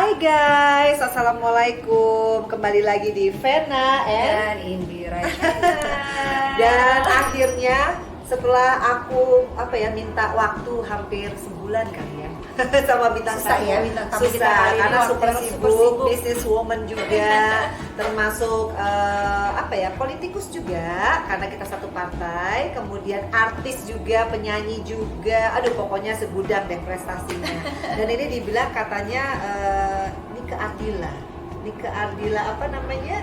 Hai guys, Assalamualaikum. Kembali lagi di Vena dan Indira. Dan akhirnya setelah aku minta waktu hampir sebulan kali ya sama bintang Susah tamu. ya bintang tamu kita Susah kali ini karena super waktunya sibuk, business woman juga, termasuk politikus juga karena kita satu partai, kemudian artis juga, penyanyi juga. Aduh, pokoknya segudang deh prestasinya. Dan ini dibilang katanya ini keadilan apa namanya?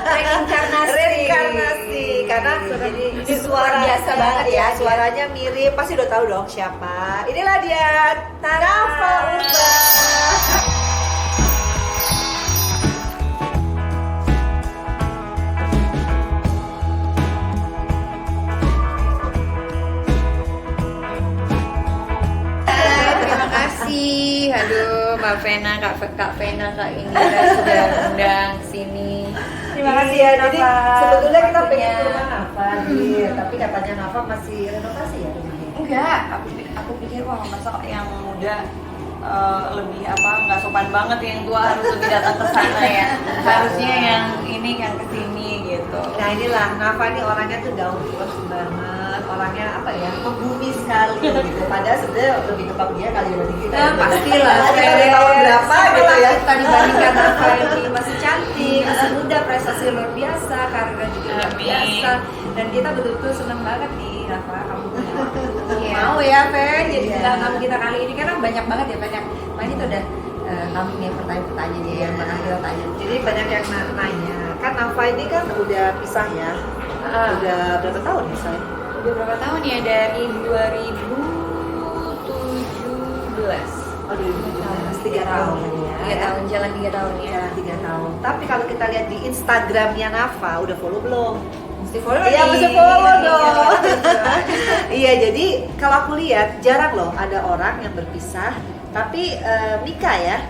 Reinkarnasi. Karena ini suara biasa banget ya. Suaranya mirip, pasti udah tahu dong siapa. Inilah dia, Nafa Urba. Terima kasih. Aduh, Mbak Vena, Kak Vena, Kak Indira sudah undang sini. Terima kasih ya. Jadi sebetulnya kita pengen waktunya. ke rumah Nafa, tapi katanya Nafa masih renovasi ya rumahnya. Enggak, aku pikir wah masa yang muda lebih nggak sopan banget, yang tua harus lebih datang ke sana ya. Harusnya yang ini yang kesini gitu. Nah inilah Nafa ini orangnya tuh down to earth banget, orangnya membumi sekali gitu. Padahal sebenarnya lebih tepat dia kali dibanding kita. Nah, pastilah. Kita udah tahun berapa gitu ya. Kita dibandingkan Nafa ini masih cantik, masih muda, prestasi luar biasa, karir juga luar biasa. Dan kita betul-betul senang banget nih Nafa, kamu punya waktu. Mau ya, Fen? Jadi bilang kamu kita kali ini karena banyak banget ya, banyak tuh udah kami nih pertanyaan-pertanyaan dia yang pernah kita tanya. Jadi banyak yang nanya, kan Nafa ini kan udah pisah ya. Udah berapa tahun misalnya? Udah berapa tahun ya? Dari 2017. Oh, 2017, 3 tahun ya. 3 tahun, jalan 3 tahun ya. Jalan 3 tahun. Tapi kalau kita lihat di Instagramnya Nafa, udah follow belum? Mesti follow. Iya, mesti follow dong. Iya. Iya, jadi kalau aku lihat jarang loh ada orang yang berpisah. Tapi Mika ya,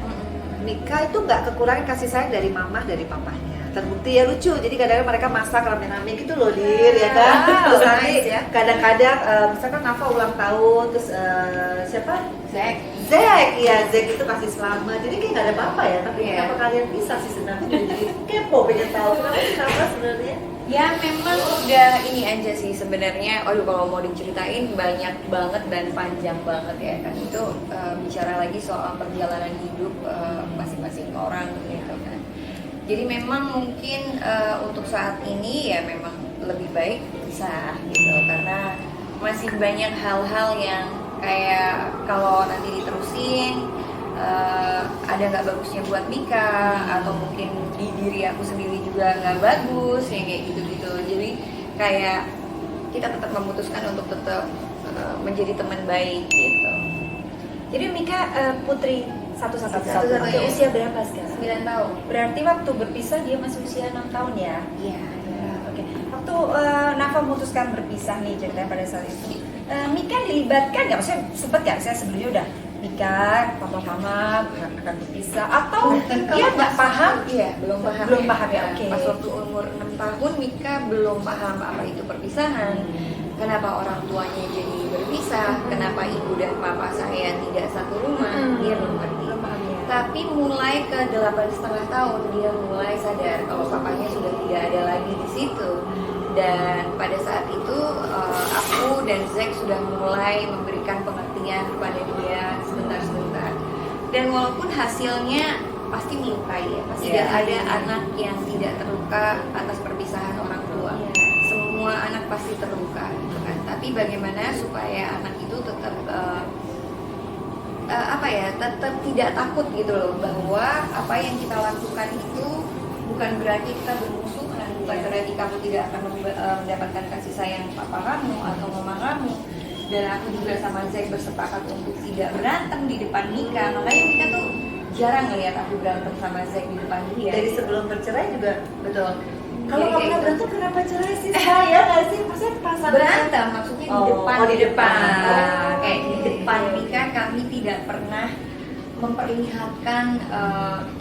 Mika itu nggak kekurangan kasih sayang dari mamah, dari papahnya. Terbukti ya, lucu. Jadi kadang-kadang mereka masak rame-rame gitu loh, Dir, ya kan. Terus nanti kadang-kadang misalkan Nafa ulang tahun, terus siapa? Zek, ya Zek itu kasih selamat. Jadi kayak nggak ada apa-apa ya. Tapi kenapa kalian pisah sih sebenarnya? Jadi kepo pengen tahu kenapa sebenarnya. Ya memang udah ini aja sih sebenarnya. Kalau mau diceritain banyak banget dan panjang banget ya kan. Itu bicara lagi soal perjalanan hidup masing-masing orang gitu kan. Jadi memang mungkin untuk saat ini ya memang lebih baik pisah gitu, karena masih banyak hal-hal yang kayak kalau nanti diterusin ada nggak bagusnya buat Mika, atau mungkin di diri aku sendiri juga nggak bagus ya, kayak gitu-gitu. Jadi kayak kita tetap memutuskan untuk tetap menjadi teman baik gitu. Jadi Mika putri satu-satunya. Usia berapa sekarang? 9 tahun. Berarti waktu berpisah dia masih usia 6 tahun ya? Iya. Oke. Waktu Nafa memutuskan berpisah nih ceritanya pada saat itu, Mika dilibatkan nggak? Maksudnya sempet nggak? Saya sebelumnya udah Mika, papa akan berpisah, atau dia nggak paham? Iya, belum paham ya. Oke. Pas waktu umur 6 tahun Mika belum paham apa itu perpisahan. Kenapa orang tuanya jadi berpisah? Kenapa ibu dan papa saya tidak satu rumah? Dia belum ngerti. Tapi mulai ke 8,5 tahun dia mulai sadar kalau papanya sudah tidak ada lagi di situ. Dan pada saat itu aku dan Zek sudah mulai memberikan pengertian kepada dia sebentar-sebentar. Dan walaupun hasilnya pasti melukai ya, pasti tidak ada anak yang tidak terluka atas perpisahan orang tua. Semua anak pasti terluka gitu kan. Tapi bagaimana supaya anak itu tetap tetap tidak takut gitu loh, bahwa apa yang kita lakukan itu bukan berarti kita bermusuhan, bukan berarti kamu tidak akan mendapatkan kasih sayang papa kamu atau mama kamu. Dan aku juga sama Zek bersepakat untuk tidak berantem di depan Mika. Makanya Mika tuh jarang ngeliat aku berantem sama Zek di depan dia. Dari sebelum bercerai juga betul. Kalau Jadi nggak kayak pernah gitu. berantem kenapa cerai sih? Saya nggak sih, maksudnya pasangan Berantem maksudnya di depan. di depan. Kayak di depan Mika kami tidak pernah memperlihatkan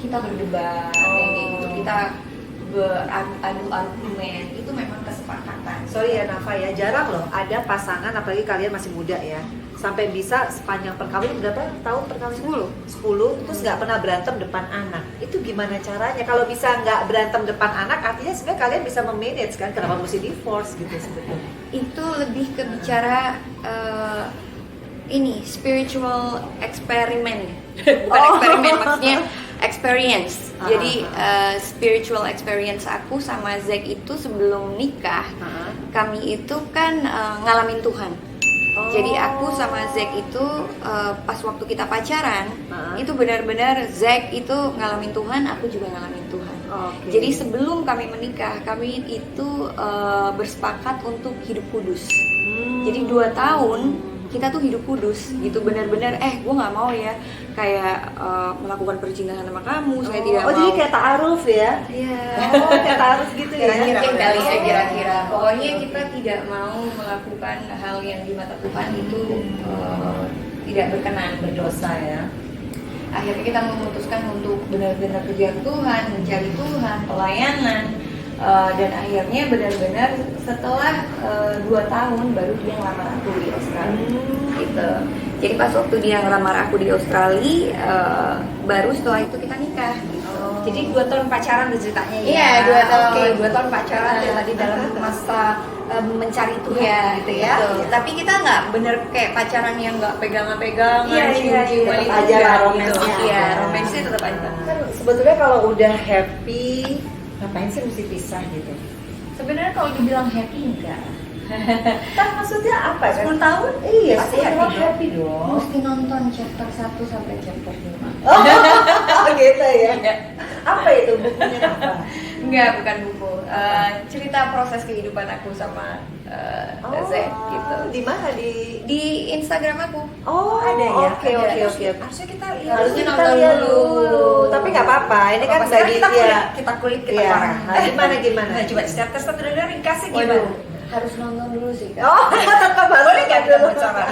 kita berdebat kayak gitu, kita beradu argumen. Itu memang kesepakatan. Sorry ya Nafa ya, jarang loh ada pasangan, apalagi kalian masih muda ya, sampai bisa sepanjang perkawinan berapa tahun perkawinan? 10 terus nggak pernah berantem depan anak. Itu gimana caranya? Kalau bisa nggak berantem depan anak, artinya sebenarnya kalian bisa memanage kan, kenapa mesti divorce gitu sebetulnya? Itu lebih ke bicara ini spiritual eksperimen, bukan eksperimen, maksudnya experience. Jadi spiritual experience aku sama Zack itu sebelum nikah, kami itu kan ngalamin Tuhan. Jadi aku sama Zack itu pas waktu kita pacaran, itu benar-benar Zack itu ngalamin Tuhan, aku juga ngalamin Tuhan. Jadi sebelum kami menikah, kami itu bersepakat untuk hidup kudus. Jadi 2 tahun kita tuh hidup kudus gitu, benar-benar gue nggak mau ya kayak melakukan perzinahan sama kamu, saya tidak mau. Jadi kayak ta'aruf ya? Iya. Kayak ta'aruf gitu ya? Mungkin kali ya kira-kira. Pokoknya kita tidak mau melakukan hal yang di mata Tuhan itu tidak berkenan, berdosa ya. Akhirnya kita memutuskan untuk benar-benar kejar Tuhan, mencari Tuhan, pelayanan. Dan akhirnya benar-benar setelah 2 tahun baru dia ngelamar aku di Australia gitu. Jadi pas waktu dia ngelamar aku di Australia, baru setelah itu kita nikah gitu. Jadi 2 tahun pacaran ceritanya ya? Iya, 2 tahun. Oke, 2 tahun pacaran ya tadi dalam masa mencari Tuhan Iya, gitu ya. Gitu. Tapi kita nggak bener kayak pacaran yang nggak pegangan-pegangan, cium-ciuman itu aja lah enggak romansnya. gitu. Iya, romansnya tetap ada. Kan sebetulnya kalau udah happy, ngapain sih mesti pisah gitu? Sebenarnya kalau dibilang happy enggak. Kan maksudnya apa? 10 tahun? Iya, Pasti happy dong. Mesti nonton chapter 1 sampai chapter 5. Oh gitu ya. Apa itu bukunya apa? Enggak, bukan buku. Cerita proses kehidupan aku sama Zack gitu. Di mana Di Instagram aku. Oh, ada ya. Oke. Harusnya kita lihat. Harusnya kita lihat dulu. Tapi nggak apa-apa. Ini kan Sekarang bagi kita kulik kita Iya. parah. Nah, gimana? Nah, coba chapter 1 dulu ringkasnya gimana? Waduh. Harus nonton dulu sih kan. Oh, tetap boleh nggak dulu bocoran?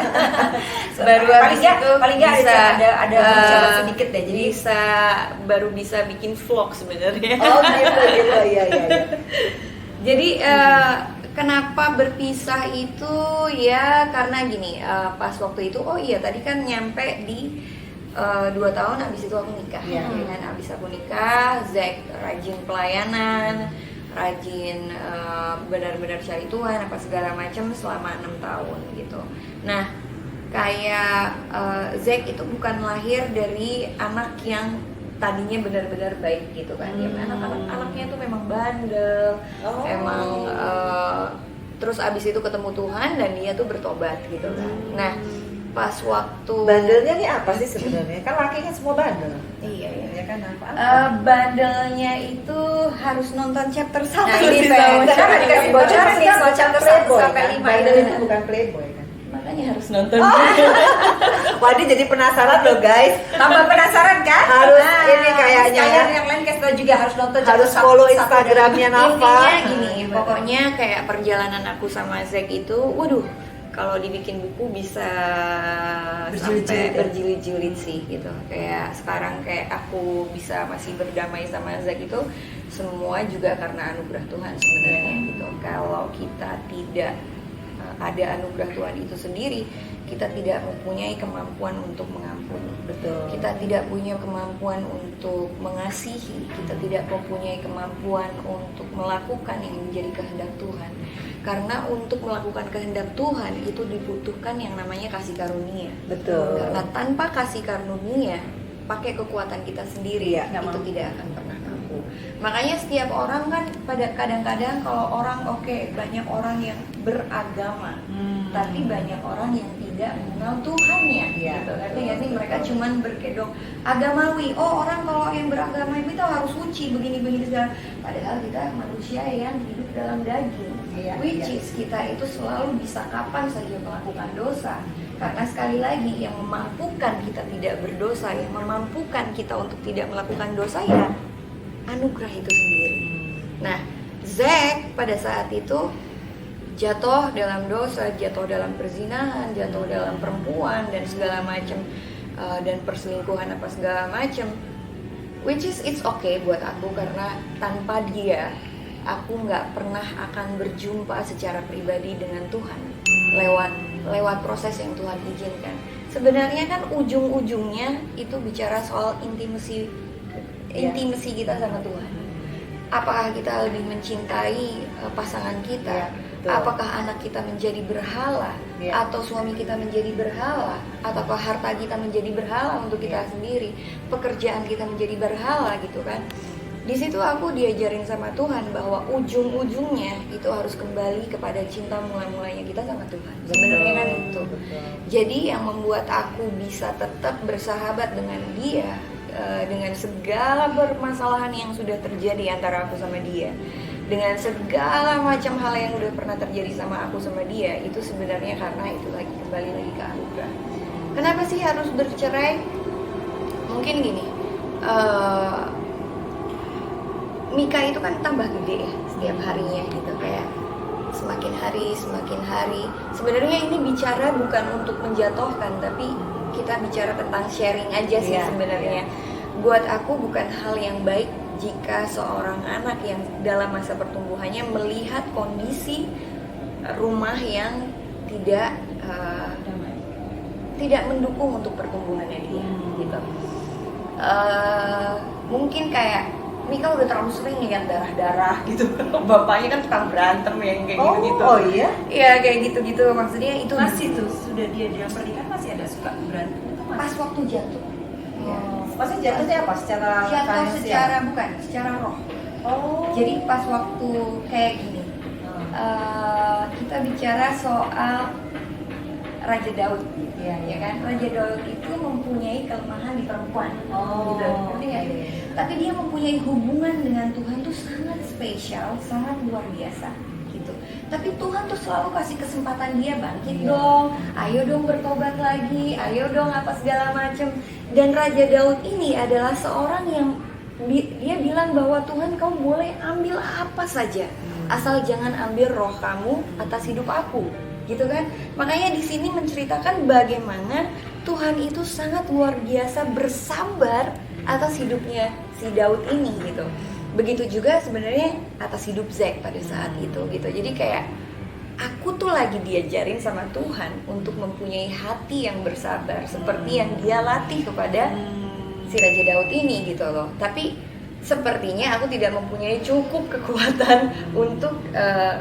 Baru habis itu paling nggak bisa ada bocoran sedikit deh. Jadi baru bisa bikin vlog sebenarnya. oh gitu iya. Jadi kenapa berpisah itu ya karena gini, pas waktu itu tadi kan nyampe di 2 tahun abis itu aku nikah. Iya. Dengan abis aku nikah, Zack rajin pelayanan, rajin benar-benar cari Tuhan apa segala macam selama 6 tahun gitu. Nah, kayak Zack itu bukan lahir dari anak yang tadinya benar-benar baik gitu kan. Ya, anak-anaknya tuh memang bandel, emang terus abis itu ketemu Tuhan dan dia tuh bertobat gitu kan. Nah, pas waktu bandelnya nih apa sih sebenarnya? Kan lakinya semua bandel. Iya. Ya kan apa? Bandelnya itu harus nonton chapter 1. Nah, ini saya dikasih bocoran nih soal chapter 1 sampai 5. Bandel itu bukan playboy kan? Makanya harus nonton. Wah, ini jadi penasaran loh guys. Tambah penasaran kan? Harus ini kayaknya ya. Yang lain kasih tau juga harus nonton. Harus follow Instagramnya Nafa. Intinya gini, pokoknya kayak perjalanan aku sama Zack itu, waduh, kalau dibikin buku bisa sampai berjilid-jilid sih gitu. Kayak sekarang kayak aku bisa masih berdamai sama Zack itu semua juga karena anugerah Tuhan sebenarnya gitu. Kalau kita tidak ada anugerah Tuhan itu sendiri, kita tidak mempunyai kemampuan untuk mengampuni. Betul. Kita tidak punya kemampuan untuk mengasihi, kita tidak mempunyai kemampuan untuk melakukan yang menjadi kehendak Tuhan. Karena untuk melakukan kehendak Tuhan itu dibutuhkan yang namanya kasih karunia. Betul. Karena tanpa kasih karunia, pakai kekuatan kita sendiri, Iya, itu tidak akan pernah mampu. Makanya setiap orang kan pada kadang-kadang kalau orang banyak orang yang beragama, tapi banyak orang yang tidak mengenal Tuhannya. Iya. Gitu. Artinya sih mereka cuman berkedok agamawi. Oh, orang kalau yang beragama itu harus suci begini-begini segala. Padahal kita manusia yang hidup dalam daging. Iya, Which is kita itu selalu bisa kapan saja melakukan dosa. Karena sekali lagi yang memampukan kita tidak berdosa, yang memampukan kita untuk tidak melakukan dosa ya anugerah itu sendiri. Nah, Zack pada saat itu jatuh dalam dosa, jatuh dalam perzinahan, jatuh dalam perempuan dan segala macam dan perselingkuhan apa segala macam. Which is it's okay buat aku karena tanpa dia aku nggak pernah akan berjumpa secara pribadi dengan Tuhan lewat lewat proses yang Tuhan izinkan. Sebenarnya kan ujung-ujungnya itu bicara soal intimasi kita sama Tuhan. Apakah kita lebih mencintai pasangan kita? Betul. Apakah anak kita menjadi berhala? Atau suami kita menjadi berhala? Ataukah harta kita menjadi berhala untuk kita sendiri? Pekerjaan kita menjadi berhala gitu kan? Di situ aku diajarin sama Tuhan bahwa ujung-ujungnya itu harus kembali kepada cinta mulai-mulainya kita sama Tuhan. Sebenarnya kan itu. Jadi yang membuat aku bisa tetap bersahabat dengan dia, dengan segala permasalahan yang sudah terjadi antara aku sama dia, dengan segala macam hal yang udah pernah terjadi sama aku sama dia, itu sebenarnya karena itu lagi kembali lagi ke anugerah. Kenapa sih harus bercerai? Mungkin gini, Mika itu kan tambah gede ya setiap harinya gitu, kayak semakin hari. Sebenarnya ini bicara bukan untuk menjatuhkan, tapi kita bicara tentang sharing aja sih sebenarnya. Buat aku bukan hal yang baik jika seorang anak yang dalam masa pertumbuhannya melihat kondisi rumah yang tidak mendukung untuk pertumbuhannya dia gitu. Mungkin kayak Mika udah terlalu sering lihat darah-darah gitu. Bapaknya kan tukang berantem yang kayak gitu-gitu. Oh iya? Iya kayak gitu-gitu, maksudnya itu Masih tuh, sudah dia dalam pernikahan masih ada suka berantem itu masih. pas waktu jatuh. Maksudnya jatuhnya apa? Secara Jatuh finansial? secara roh. Oh. Jadi pas waktu kayak gini, kita bicara soal Raja Daud, ya kan? Raja Daud itu mempunyai kelemahan di perempuan, gitu. Ngerti nggak? Tapi dia mempunyai hubungan dengan Tuhan tuh sangat spesial, sangat luar biasa, gitu. Tapi Tuhan tuh selalu kasih kesempatan dia bangkit dong, ayo dong bertobat lagi, ayo dong apa segala macem. Dan Raja Daud ini adalah seorang yang dia bilang bahwa Tuhan kau boleh ambil apa saja, asal jangan ambil roh kamu atas hidup aku. Gitu kan, makanya di sini menceritakan bagaimana Tuhan itu sangat luar biasa bersabar atas hidupnya si Daud ini gitu. Begitu juga sebenarnya atas hidup Zack pada saat itu gitu. Jadi kayak aku tuh lagi diajarin sama Tuhan untuk mempunyai hati yang bersabar seperti yang dia latih kepada si Raja Daud ini gitu loh. Tapi sepertinya aku tidak mempunyai cukup kekuatan untuk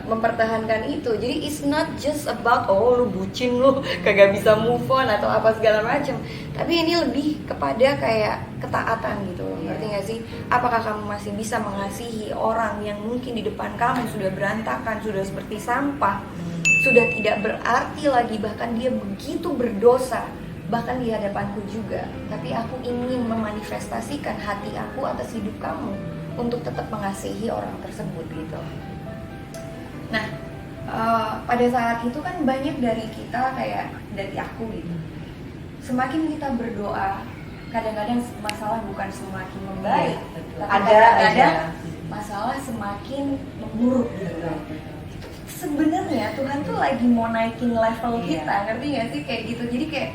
mempertahankan itu. Jadi it's not just about lu bucin lu kagak bisa move on atau apa segala macam. Tapi ini lebih kepada kayak ketaatan gitu. Ngerti gak sih? Apakah kamu masih bisa mengasihi orang yang mungkin di depan kamu sudah berantakan, sudah seperti sampah, sudah tidak berarti lagi, bahkan dia begitu berdosa, bahkan di hadapanku juga, tapi aku ingin memanifestasikan hati aku atas hidup kamu untuk tetap mengasihi orang tersebut gitu. Nah, pada saat itu kan banyak dari kita, kayak dari aku gitu, semakin kita berdoa, kadang-kadang masalah bukan semakin membaik, tapi kadang-kadang masalah semakin memburuk gitu. Sebenarnya Tuhan tuh lagi mau naikin level kita, ngerti gak sih kayak gitu. Jadi kayak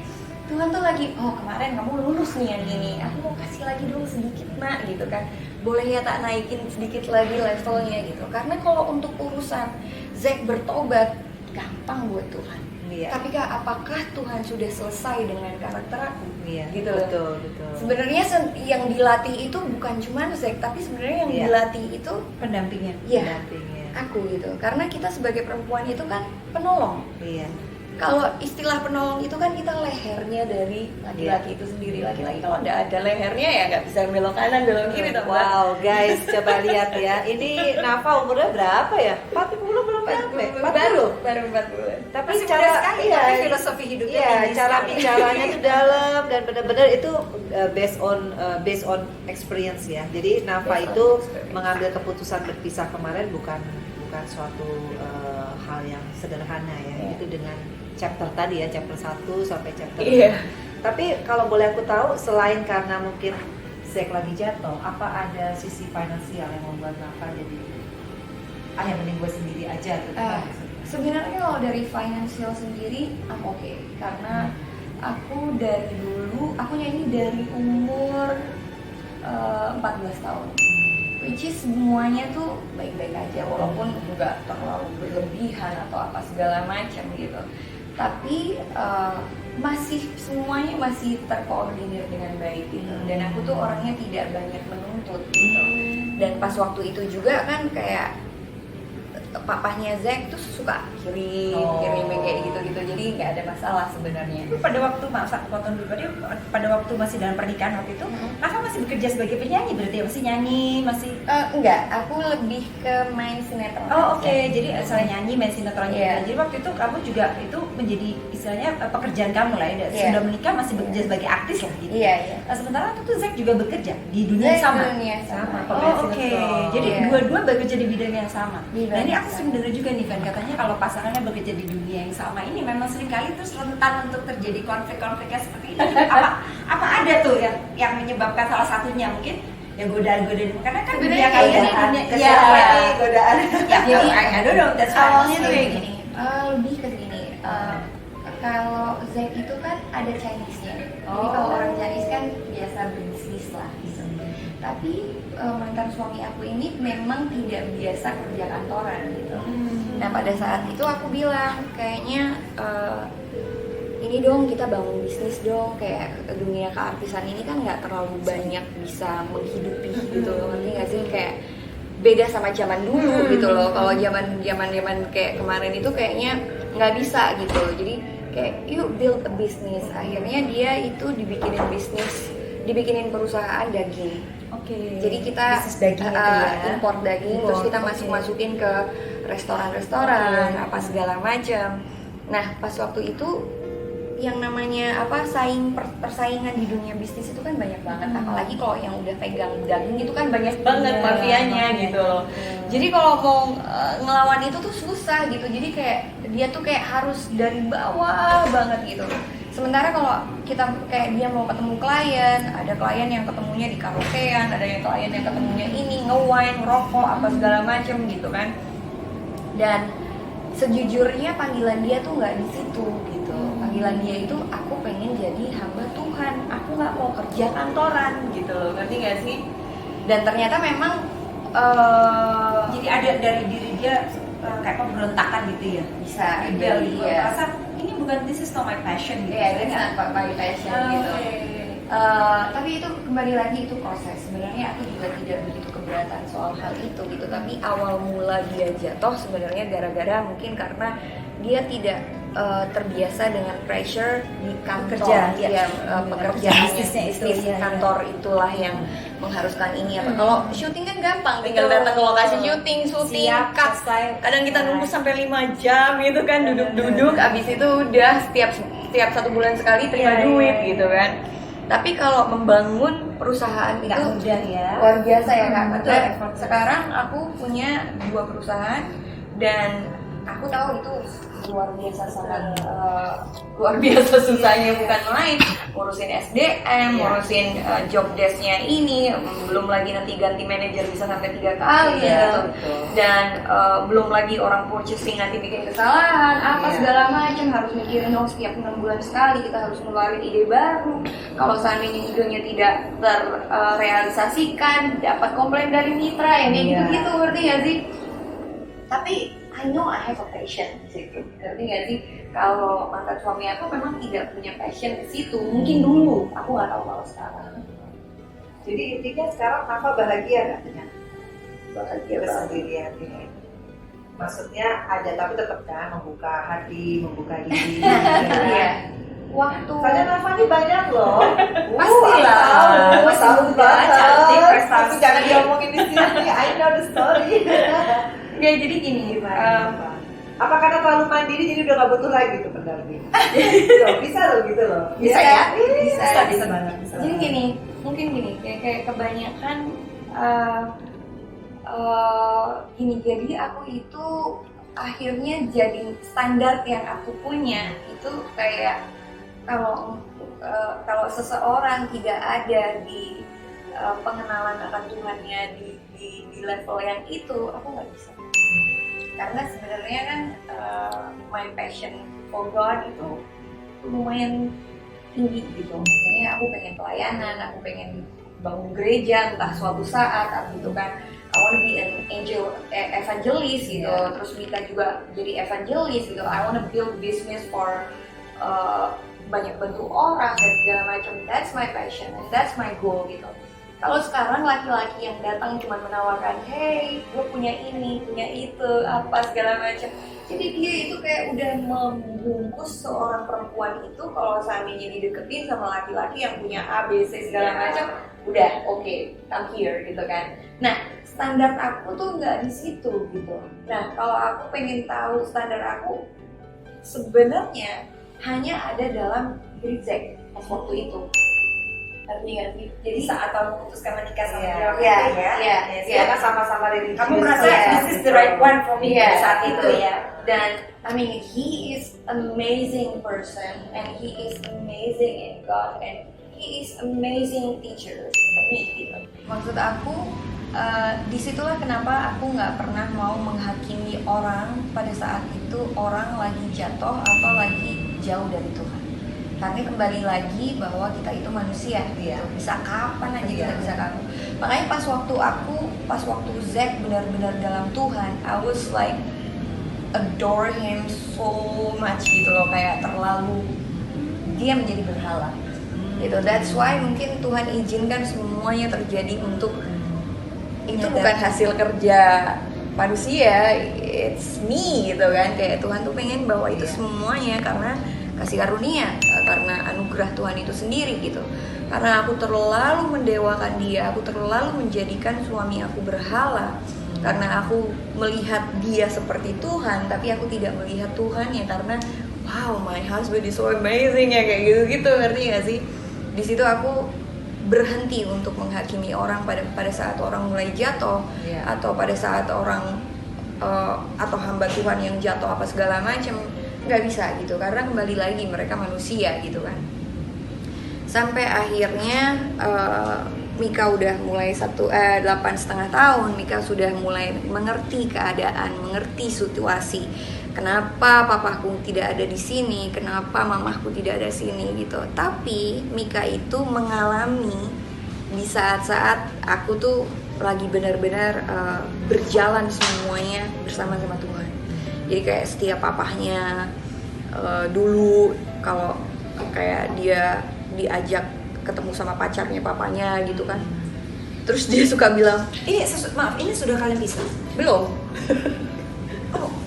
Tuhan tuh lagi, kemarin kamu lulus nih yang gini, aku mau kasih lagi dong sedikit nak gitu kan. Boleh ya tak naikin sedikit lagi levelnya gitu. Karena kalau untuk urusan Zack bertobat, gampang buat Tuhan. Tapi apakah Tuhan sudah selesai dengan karakter aku? Gitu. Betul. Sebenarnya yang dilatih itu bukan cuma Zack, tapi sebenarnya yang dilatih itu pendampingnya. Iya, aku gitu. Karena kita sebagai perempuan itu kan penolong. Iya. Kalau istilah penolong itu kan kita lehernya dari laki-laki itu sendiri. Laki-laki kalau nggak ada lehernya ya nggak bisa belok kanan belok kiri. Wow guys, coba lihat ya. Ini Nafa umurnya berapa ya? 40 belum nyampe. 40. Baru 40. Tapi Masih cara muda sekali, tapi filosofi hidupnya tinggi cara sekali. bicaranya tuh dalam dan benar-benar itu based on experience ya. Jadi Nafa Based on itu experience. mengambil keputusan berpisah kemarin bukan suatu hal yang sederhana ya. Itu dengan chapter tadi ya, chapter 1 sampai chapter 6. Tapi kalau boleh aku tahu, selain karena mungkin Zack lagi jatuh, apa ada sisi finansial yang membuat Nafa jadi yang mending gue sendiri aja gitu? Sebenarnya kalau dari financial sendiri I'm okay. Karena aku dari dulu, aku nyanyi dari umur 14 tahun, which is semuanya tuh baik-baik aja, walaupun nggak terlalu berlebihan atau apa segala macam gitu. tapi masih semuanya masih terkoordinir dengan baik gitu. Dan aku tuh orangnya tidak banyak menuntut gitu. Dan pas waktu itu juga kan kayak papahnya Zack tuh suka kirim kayak gitu-gitu, jadi nggak ada masalah sebenarnya. Tapi pada waktu potong dulu tadi, pada waktu masih dalam pernikahan waktu itu, kakak masih bekerja sebagai penyanyi berarti ya? Masih nyanyi, masih? Enggak, aku lebih ke main sinetron. Oh oke. Jadi selain nyanyi, main sinetron juga. Iya. Jadi waktu itu kamu juga itu menjadi istilahnya pekerjaan kamu lah ya. Iya. Sudah menikah masih bekerja sebagai artis lah gitu. Iya. Nah, sementara waktu itu Zack juga bekerja di dunia yang sama. Dunia sama. Oh oke. Jadi Iya. dua-dua bekerja di bidang yang sama. Di Nah ini bidang aku yang sering dengar juga nih Van, katanya kalau pasangannya bekerja di dunia yang sama ini memang seringkali terus rentan untuk terjadi konflik-konfliknya seperti ini. Apa ada tuh yang menyebabkan salah satunya mungkin ya godaan-godaan, karena kan Sebenarnya dunia kalian iya, ini dunia kesehatan, godaan. ya Jadi, I don't know, that's why I'm awalnya tuh saying. kayak gini, lebih ke gini. Kalau Zack itu kan ada Chinese-nya. Jadi kalau orang Chinese kan biasa berbisnis lah gitu. Tapi mantan suami aku ini memang tidak biasa kerja kantoran gitu. Nah pada saat itu aku bilang kayaknya ini dong kita bangun bisnis dong, kayak dunia keartisan ini kan nggak terlalu banyak bisa menghidupi gitu loh, ngerti nggak sih, kayak beda sama zaman dulu gitu loh. Kalau zaman kayak kemarin itu kayaknya nggak bisa gitu. Jadi kayak yuk build a business. Akhirnya dia itu dibikinin perusahaan daging. Oke. Jadi kita bisnis daging itu ya. import daging, terus kita masukin ke restoran-restoran, apa segala macam. Nah pas waktu itu yang namanya persaingan di dunia bisnis itu kan banyak banget, apalagi kalau yang udah pegang daging itu kan banyak banget mafianya gitu loh. Jadi kalau mau ngelawan itu tuh susah gitu, jadi kayak dia tuh kayak harus dari bawah banget gitu. Sementara kalau kita kayak dia mau ketemu klien, ada klien yang ketemunya di karaokean, ada yang klien yang ketemunya ini nge-wine, ngerokok, apa segala macem gitu kan. Dan sejujurnya panggilan dia tuh nggak di situ gitu. Panggilan dia itu aku pengen jadi hamba Tuhan, aku nggak mau kerja kantoran gitu loh, ngerti nggak sih? Dan ternyata memang jadi ada dari diri dia kayak pemberontakan gitu ya. bisa Rebel jadi gitu. ya. Merasa ini bukan, this is not my passion gitu. Iya, that's not my passion gitu. Oke. Tapi itu kembali lagi itu proses. Sebenarnya aku juga tidak begitu keberatan soal hal itu gitu. Tapi awal mula dia jatuh sebenarnya gara-gara mungkin karena dia tidak terbiasa dengan pressure di kantor. Pekerjaan bisnis kantor itulah yang mengharuskan ini apa. Kalau syuting kan gampang, tinggal datang ke lokasi syuting, Siap, cut. selesai. Kadang kita nunggu sampai 5 jam gitu kan, duduk-duduk, abis itu udah setiap 1 bulan sekali terima duit gitu kan. Tapi kalau membangun perusahaan Nggak itu mudah ya. luar biasa ya Kak. Betul, Dan effort. sekarang aku punya 2 perusahaan dan aku tahu itu luar biasa sangat luar biasa susahnya, bukan main, ngurusin SDM, ngurusin job desk-nya ini, belum lagi nanti ganti manajer bisa sampai 3 kali gitu. Dan belum lagi orang purchasing nanti bikin kesalahan apa segala macam, harus mikirin dong setiap 6 bulan sekali kita harus ngeluarin ide baru. Kalau seandainya idenya tidak terrealisasikan, dapat komplain dari mitra yang kayak gitu-gitu, ngerti gak sih? Tapi I know I have a passion di situ, ngerti gak sih? Kalau mantan suami aku memang tidak punya passion di situ, mungkin dulu, aku nggak tahu kalau sekarang. Jadi intinya sekarang Nafa bahagia nggak dengan Bahagia banget. kesendirian ini? Maksudnya ada, tapi tetap kan membuka hati, membuka diri. Iya. Waktu Soalnya Nafa ini banyak loh. Pastilah. Tahu Masih muda, cantik, prestasi. Tapi jangan diomongin di sini. I know the story. nggak, jadi gini, Apa karena terlalu mandiri jadi udah gak butuh lagi tuh pendamping? Loh, bisa loh gitu loh. Bisa ya? Bisa banget. Jadi gini, mungkin gini, kayak kebanyakan gini, jadi aku itu akhirnya jadi standar yang aku punya itu kayak kalau seseorang tidak ada di pengenalan akan Tuhannya di level yang itu, aku nggak bisa. Karena sebenarnya kan my passion for God itu lumayan tinggi gitu. Maksudnya aku pengen pelayanan, aku pengen bangun gereja entah suatu saat gitu kan. I want to be an angel evangelist gitu. Terus Mika juga jadi evangelist gitu. I want to build business for banyak bentuk orang dan segala macam. That's my passion and that's my goal gitu. Kalau sekarang laki-laki yang datang cuma menawarkan, hey, gue punya ini, punya itu, apa segala macam. Jadi dia itu kayak udah membungkus seorang perempuan itu kalau seandainya dideketin sama laki-laki yang punya A, B, C segala macam, udah oke, come here gitu kan. Nah, standar aku tuh nggak di situ gitu. Nah, kalau aku pengen tahu standar aku, sebenarnya hanya ada dalam diri Zack waktu itu. Artinya kan, Jadi saat kamu memutuskan menikah sama dia, Karena sama-sama religius. kamu merasa this is the right one for me pada saat itu ya. Dan I mean he is amazing person and he is amazing in God and he is amazing teacher for me gitu. Maksud aku disitulah kenapa aku nggak pernah mau menghakimi orang pada saat itu orang lagi jatuh atau lagi jauh dari Tuhan. Karena kembali lagi bahwa kita itu manusia, gitu. Bisa kapan aja kita bisa kaku. Makanya pas waktu Zack benar-benar dalam Tuhan, I was like adore him so much gitu loh, kayak terlalu dia menjadi berhala. Gitu. That's why mungkin Tuhan izinkan semuanya terjadi untuk itu bukan hasil kerja manusia, it's me gitu kan. Kayak Tuhan tuh pengen bahwa itu semuanya karena kasih karunia, karena anugerah Tuhan itu sendiri gitu. Karena aku terlalu mendewakan dia, aku terlalu menjadikan suami aku berhala. Karena aku melihat dia seperti Tuhan, tapi aku tidak melihat Tuhan ya, karena wow, my husband is so amazing ya, kayak gitu-gitu, ngerti gak sih? Di situ aku berhenti untuk menghakimi orang pada saat orang mulai jatuh, atau pada saat orang atau hamba Tuhan yang jatuh apa segala macam. Nggak bisa gitu, karena kembali lagi mereka manusia gitu kan. Sampai akhirnya Mika udah mulai 8,5 tahun, Mika sudah mulai mengerti keadaan, mengerti situasi. Kenapa papaku tidak ada di sini, kenapa mamahku tidak ada di sini gitu. Tapi Mika itu mengalami di saat-saat aku tuh lagi benar-benar berjalan semuanya bersama-sama Tuhan. Jadi kayak setiap papahnya dulu kalau kayak dia diajak ketemu sama pacarnya papanya gitu kan, terus dia suka bilang, Ini sudah kalian pisah? belum.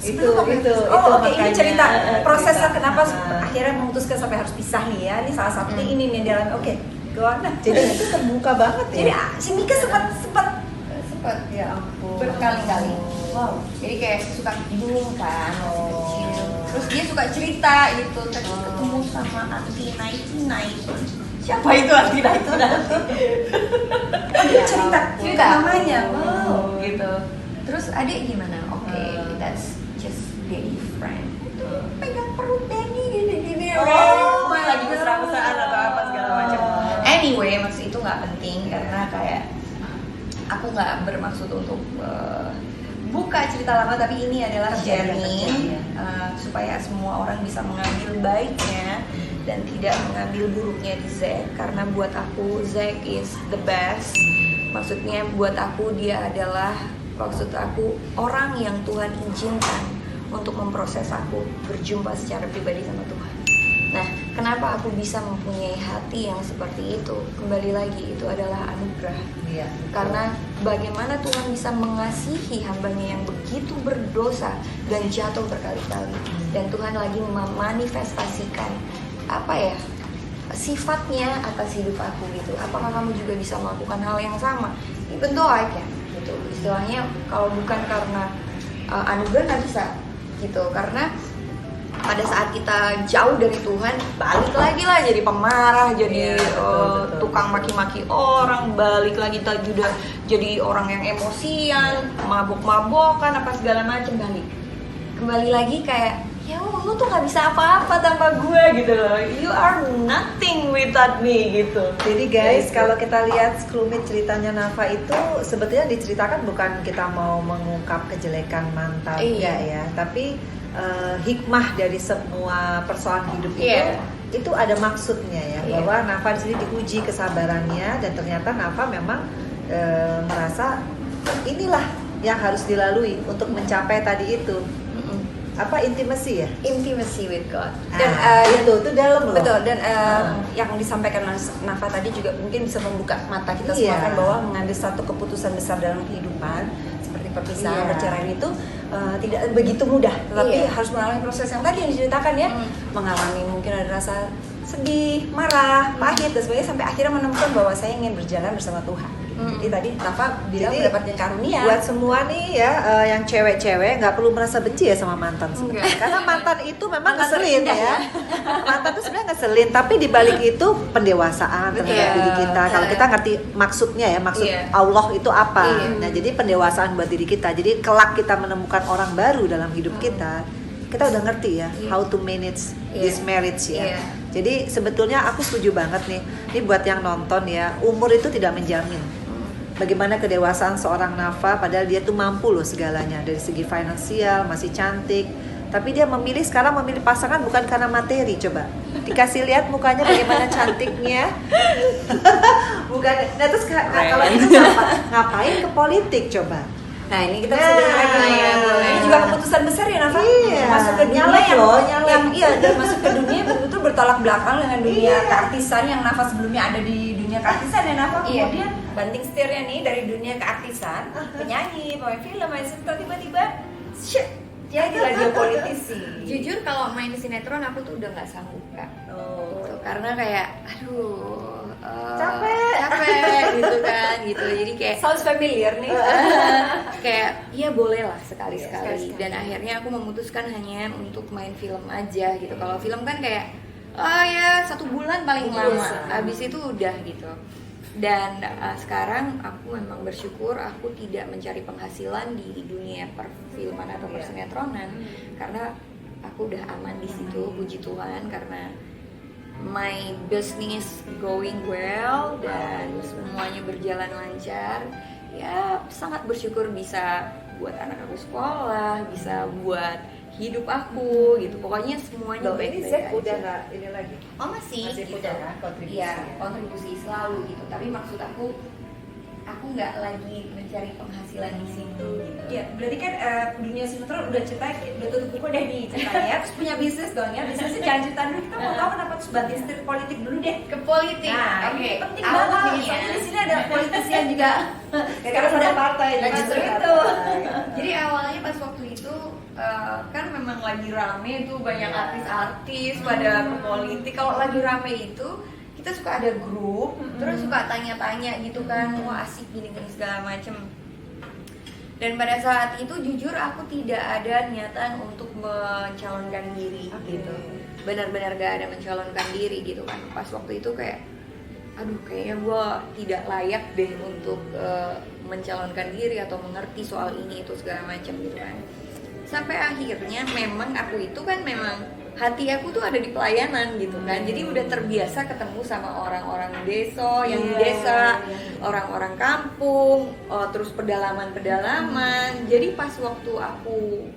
itu Oke, ini makanya, cerita prosesnya kita- kenapa akhirnya memutuskan sampai harus pisah nih ya. Ini salah satunya ini nih dia. Oke, go on. Jadi itu terbuka banget ya. Jadi si Mika sempat Ya ampun. Berkali-kali. wow. Jadi kayak suka bingung kan waktu kecil. Terus dia suka cerita gitu, tadi ketemu sama Auntie Night. Siapa itu Auntie Night? Dia cerita namanya. Wow. Gitu. Terus adik gimana? Oke, that's just daddy friend. Pegang perut daddy gini-gini. Lagi mesra-mesraan atau apa segala macam. Anyway, maksud itu nggak penting karena kayak aku nggak bermaksud untuk buka cerita lama, tapi ini adalah sharing supaya semua orang bisa mengambil baiknya dan tidak mengambil buruknya di Zack. Karena buat aku Zack is the best. Maksudnya buat aku dia adalah, maksud aku orang yang Tuhan izinkan untuk memproses aku berjumpa secara pribadi sama Tuhan. Nah, kenapa aku bisa mempunyai hati yang seperti itu? Kembali lagi, itu adalah anugerah. Iya. Karena bagaimana Tuhan bisa mengasihi hambanya yang begitu berdosa dan jatuh berkali-kali. Dan Tuhan lagi memanifestasikan sifatnya atas hidup aku gitu. Apakah kamu juga bisa melakukan hal yang sama? Even though I can gitu. Istilahnya kalau bukan karena anugerah nggak bisa gitu. Karena pada saat kita jauh dari Tuhan, balik lagi lah jadi pemarah, jadi betul. tukang maki-maki orang, balik lagi juga jadi orang yang emosian, mabuk-mabukan apa segala macam, balik. Kembali lagi kayak, ya lu tuh nggak bisa apa-apa tanpa gue gitu loh. You are nothing without me gitu. Jadi guys, kalau kita lihat sekelumit ceritanya Nafa itu sebetulnya diceritakan bukan kita mau mengungkap kejelekan mantan ya, tapi hikmah dari semua persoalan hidup itu ada maksudnya ya, bahwa Nafa di sini diuji kesabarannya dan ternyata Nafa memang merasa inilah yang harus dilalui untuk mencapai tadi itu. Apa, intimacy ya? Intimacy with God. Dan itu dalam loh. betul, dan yang disampaikan Mas Nafa tadi juga mungkin bisa membuka mata kita semua Iya. kan, bahwa mengambil satu keputusan besar dalam kehidupan seperti perpisahan, Iya. perceraian itu tidak begitu mudah, tetapi Iya. harus mengalami proses yang tadi yang diceritakan ya, mengalami mungkin ada rasa sedih, marah, pahit dan sebagainya, sampai akhirnya menemukan bahwa saya ingin berjalan bersama Tuhan. Jadi tadi Nafa bilang Jadi, mendapatkan karunia. Buat semua nih ya, yang cewek-cewek nggak perlu merasa benci ya sama mantan sebenarnya. Enggak. Karena mantan itu memang Mantan ngeselin terindah ya. Mantan itu sebenarnya ngeselin, tapi di balik itu pendewasaan terhadap Iya. diri kita. Kalau kita ngerti maksudnya ya, maksud Iya. Allah itu apa. Iya. Nah, jadi pendewasaan buat diri kita. Jadi kelak kita menemukan orang baru dalam hidup kita udah ngerti ya, how to manage this marriage ya. Iya. Jadi sebetulnya aku setuju banget nih. Ini buat yang nonton ya, umur itu tidak menjamin bagaimana kedewasaan seorang Nafa, padahal dia tuh mampu loh segalanya dari segi finansial, masih cantik, tapi dia sekarang memilih pasangan bukan karena materi. Coba dikasih lihat mukanya bagaimana cantiknya. Bukan. Nah terus kalau itu ngapain ke politik coba? Nah ini kita Nah, bisa dengar lagi. iya, boleh. Ini juga keputusan besar ya Nafa. Iya. Masuk ke dunia Nyalek yang, loh, nyalek. yang iya, dan masuk ke dunia betul-betul bertolak belakang dengan dunia Iya. keartisan yang Nafa sebelumnya ada di dunia keartisan ya Nafa. Iya. Kemudian banting setirnya nih dari dunia keartisan, penyanyi, pemain film, main sinetron, tiba-tiba shit, jadilah dia politisi. Jujur kalau main sinetron aku tuh udah nggak sanggup Kak. Gitu. Karena kayak aduh capek gitu kan gitu. Jadi kayak Sounds familiar nih. kayak ya boleh lah sekali-sekali. Sekali-sekali. Dan akhirnya aku memutuskan hanya untuk main film aja gitu. Kalau film kan kayak oh ya 1 bulan paling lama, abis itu udah gitu. Dan sekarang aku memang bersyukur aku tidak mencari penghasilan di dunia perfilman atau persinetronan karena aku udah aman di situ, puji Tuhan, karena my business going well dan semuanya berjalan lancar. Ya sangat bersyukur bisa buat anak aku sekolah, bisa buat hidup aku gitu. Pokoknya semuanya Loh, ini baik-baik Zack aja. udah nggak ini lagi. Oh masih gitu. punya kan kontribusi. Iya, kontribusi selalu gitu. Tapi maksud aku nggak lagi mencari penghasilan di situ gitu. Iya, berarti kan dunia sinetron udah udah tutup buku deh nih ceritanya. Terus punya bisnis dong ya. Bisnisnya jangan cerita dulu, kita mau tahu kenapa terus banting setir politik dulu deh. Ke politik. Nah, Oke. ini penting banget nih. Awalnya Soalnya di sini ada politisi yang juga Sekarang ada partai Nah, di justru mana itu. partai. Jadi awalnya pas waktu itu kan memang lagi rame tuh banyak artis-artis pada ke politik. Kalau lagi rame itu kita suka ada grup, terus suka tanya-tanya gitu kan, wah asik gini-gini segala macem. Dan pada saat itu jujur aku tidak ada niatan untuk mencalonkan diri gitu. Benar-benar gak ada mencalonkan diri gitu kan. Pas waktu itu kayak aduh kayaknya gue tidak layak deh untuk mencalonkan diri atau mengerti soal ini itu segala macam gitu kan. Sampai akhirnya memang aku itu kan memang hati aku tuh ada di pelayanan gitu kan. Jadi udah terbiasa ketemu sama orang-orang desa yang di desa, orang-orang kampung, terus pedalaman-pedalaman. Jadi pas waktu aku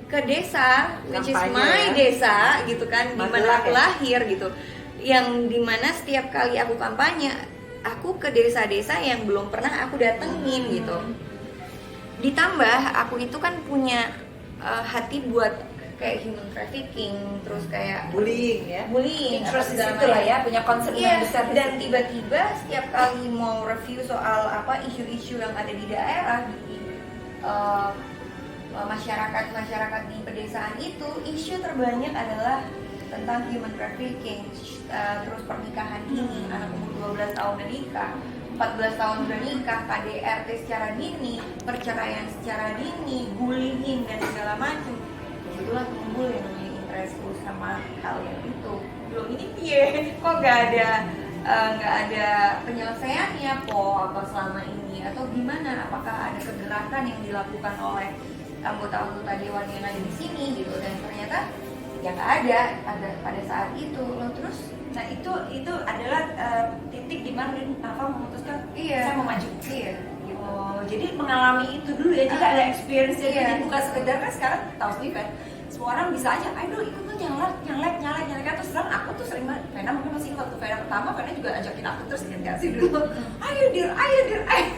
ke desa, which is Kampanye, my ya. desa gitu kan, di mana Magelang, aku ya? lahir gitu. Yang dimana setiap kali aku kampanye, aku ke desa-desa yang belum pernah aku datengin gitu. Ditambah aku itu kan punya hati buat kayak human trafficking, terus kayak Bullying ya. bullying, Interest di atau situ segala lah ya, punya concern Iya, yang besar di dan situ. tiba-tiba setiap kali mau review soal apa isu-isu yang ada di daerah di masyarakat di pedesaan itu, isu terbanyak adalah tentang human trafficking, terus pernikahan dini, anak umur 12 tahun udah nikah, 14 tahun udah nikah, KDRT secara dini, perceraian secara dini, bullying dan segala macam. Itulah timbul yang namanya interest sama hal yang itu. Belum ini piye, kok nggak ada penyelesaiannya apa selama ini, atau gimana, apakah ada kegerakan yang dilakukan oleh anggota-anggota dewan yang ada di sini gitu. Dan ternyata ya nggak ada pada saat itu loh. Terus Nah itu adalah titik di mana Nafa memutuskan Iya. saya mau maju. iya gitu. Oh, jadi mengalami itu dulu ya, jadi ada experience Iya. jadi bukan sekedar kan sekarang tahu sendiri kan semua orang bisa aja, ayo ikut tuh nyalek kan. Terus terang aku tuh sering banget, Vena mungkin masih ingat tuh Vena pertama, Vena juga ajakin aku terus ingat gak sih dulu, ayo dir.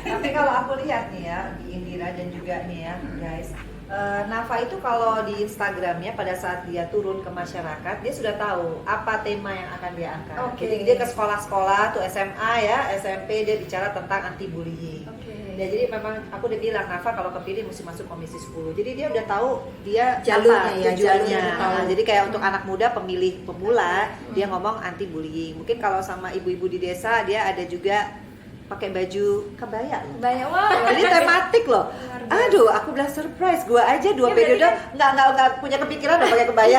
Tapi kalau aku lihat nih ya di kan, dan juga nih ya guys, Nafa itu kalau di Instagramnya pada saat dia turun ke masyarakat, dia sudah tahu apa tema yang akan dia angkat. Oke. Jadi dia ke sekolah-sekolah tuh SMA ya, SMP, dia bicara tentang anti bullying. Ya, jadi memang aku udah bilang Nafa kalau kepilih mesti masuk komisi 10. Jadi dia udah tahu dia Jalurnya apa ya, tujuannya. jalurnya udah tahu. Jadi kayak untuk anak muda pemilih pemula, dia ngomong anti bullying. Mungkin kalau sama ibu-ibu di desa dia ada juga pakai baju kebaya loh. Banyak wah. Jadi tematik loh. Aduh, aku udah surprise. Gua aja 2 Ya, periode berarti nggak punya kepikiran udah pakai kebaya.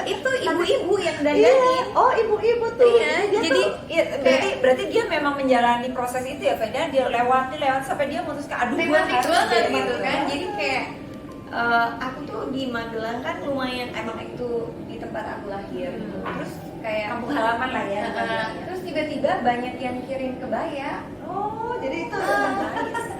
Itu ibu-ibu yang Iya. dandanin. Oh, ibu-ibu tuh. Iya, Dia jadi tuh- berarti dia memang menjalani proses itu ya, Veda. Dia lewat sampai dia memutuskan, aduh gue tematik harus banget jadi gitu kan. Magelang. Jadi kayak aku tuh di Magelang kan lumayan, emang itu di tempat aku lahir gitu. Terus kayak Kampung halaman lah ya. terus tiba-tiba banyak yang kirim kebaya. Oh, jadi itu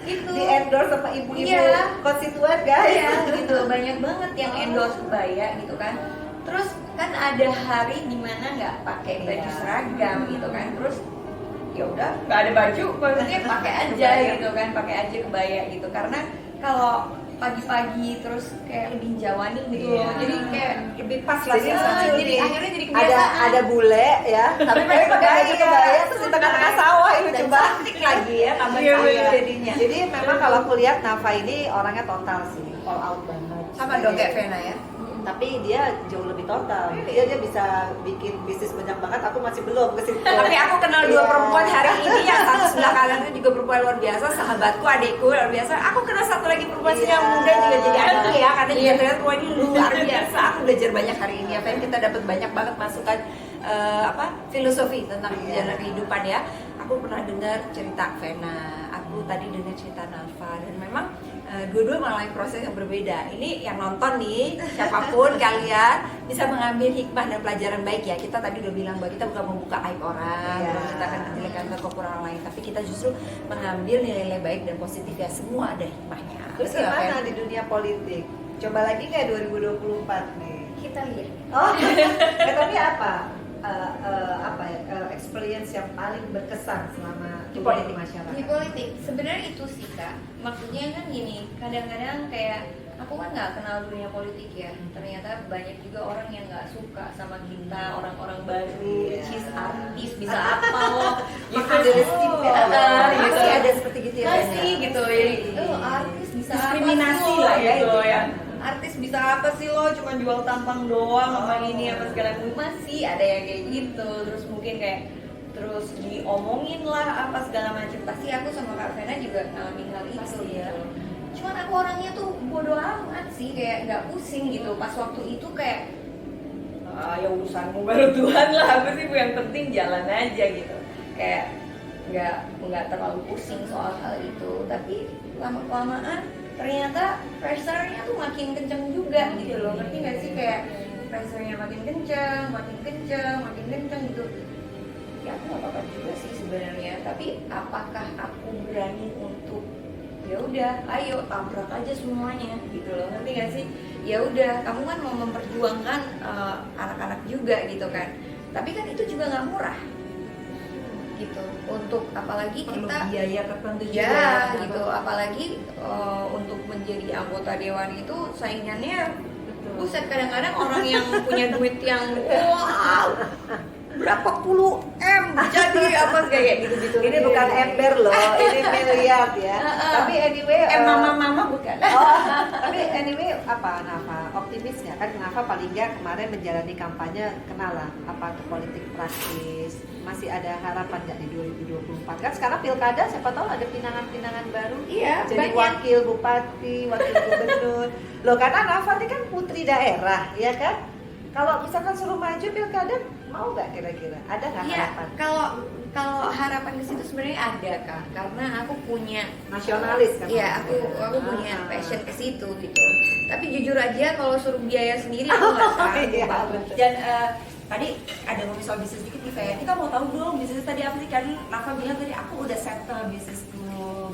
Gitu. di endorse sama ibu-ibu Iya. konstituen guys. Iya gitu, banyak banget yang endorse kebaya gitu kan. Terus kan ada hari dimana nggak pakai baju Iya. seragam gitu kan. Terus ya udah nggak ada baju, maksudnya pakai aja Kebaya. gitu kan, pakai aja kebaya gitu. Karena kalau pagi-pagi terus kayak lebih jawani gitu Iya. loh. Jadi kayak Lebih pas lah Jadi, ya. jadi akhirnya jadi ada kebiasaan. bule ya, tapi mereka pakai baju kebaya terus di tengah-tengah sawah itu Dan coba. cantik lagi ya, tambah Iya, cantik Iya. jadinya. Jadi memang kalau aku lihat Nafa ini orangnya total sih, all out banget. Sama dong kayak Vena ya. Tapi dia jauh lebih total. Dia bisa bikin bisnis banyak banget. Aku masih belum ke situ. Tapi aku kenal dua Iya. perempuan hari ini yang satu sebelah kanan itu juga perempuan luar biasa, sahabatku, adikku luar biasa. Aku kenal satu lagi perempuan sini yang Iya. muda juga jadi adikku ya, karena Iya. juga ternyata perempuan ini luar biasa. Aku belajar banyak hari ini. Apa yang kita dapat banyak banget masukan filosofi tentang Iya. perjalanan kehidupan ya. Aku pernah dengar cerita Vena, aku tadi dengar cerita Nafa, dan memang dua-dua mengalami proses yang berbeda. Ini yang nonton nih, siapapun kalian bisa mengambil hikmah dan pelajaran baik ya. Kita tadi udah bilang bahwa kita bukan membuka aib orang, Iya. bukan kita akan menjelekkan kekurangan lain, tapi kita justru mengambil nilai-nilai baik dan positif ya. Semua ada hikmahnya. Terus Betul, gimana Fen? di dunia politik? Coba lagi nggak 2024 nih? Kita lihat. Oh, tapi apa? Apa ya? Experience yang paling berkesan selama Di politik. masyarakat? Di politik sebenarnya itu sih kak, maksudnya kan gini, kadang-kadang kayak aku kan nggak kenal dunia politik ya, ternyata banyak juga orang yang nggak suka sama kita, orang-orang baru, Iya. which is artis bisa apa loh, gitu Underestimate ya. gitu. Masih ada seperti gitu ya, Masih Vena? gitu ya, artis bisa Diskriminasi apa sih lo, lah ya, gitu itu ya. kan. Artis bisa apa sih lo, cuma jual tampang doang sama ini apa segala macam. Masih ada yang kayak gitu, terus mungkin kayak terus diomongin lah apa segala macam. Pasti aku sama Kak Vena juga ngalamin hal itu Pasti, gitu. ya. Cuman aku orangnya tuh bodo amat sih, kayak nggak pusing gitu. Pas waktu itu kayak ya urusanmu baru Tuhan lah, apa sih yang penting jalan aja gitu. Kayak nggak terlalu pusing soal hal itu. Tapi lama kelamaan ternyata pressure-nya tuh makin kenceng juga gitu loh. Ngerti nggak sih, kayak pressure-nya makin kenceng gitu. Ya aku nggak apa-apa juga sih sebenarnya, tapi apakah aku berani untuk ya udah ayo tabrak aja semuanya gitu loh, ngerti gak sih? Ya udah, kamu kan mau memperjuangkan anak-anak juga gitu kan, tapi kan itu juga nggak murah gitu, untuk apalagi Perlu kita biaya tertentu juga ya gitu, apalagi untuk menjadi anggota dewan itu saingannya buset, kadang-kadang orang yang punya duit yang wow berapa puluh M jadi apa kayak gitu-gitu. Ini bukan ember loh, ini miliar ya. Tapi anyway, mama bukan. Oh, tapi anyway apa Nafa optimis ya kan? Nafa paling nggak kemarin menjalani kampanye, kenal lah apa ke politik praktis. Masih ada harapan nggak di 2024 kan? Sekarang pilkada siapa tahu ada pinangan-pinangan baru. Iya, Jadi banyak. wakil bupati, wakil gubernur. Loh karena Nafa ini kan putri daerah, ya kan? Kalau misalkan suruh maju pilkada, mau nggak kira-kira? Ada nggak Iya, harapan? kalau harapan ke situ sebenarnya ada Kak, karena aku punya Nasionalis kan? Iya, aku punya passion ke situ gitu. Tapi jujur aja kalau suruh biaya sendiri aku nggak sanggup Iya, banget. Dan tadi ada ngomong soal bisnis dikit nih Vena. Kita mau tahu dong bisnis tadi apa sih? Kan Nafa bilang tadi aku udah settle bisnisku,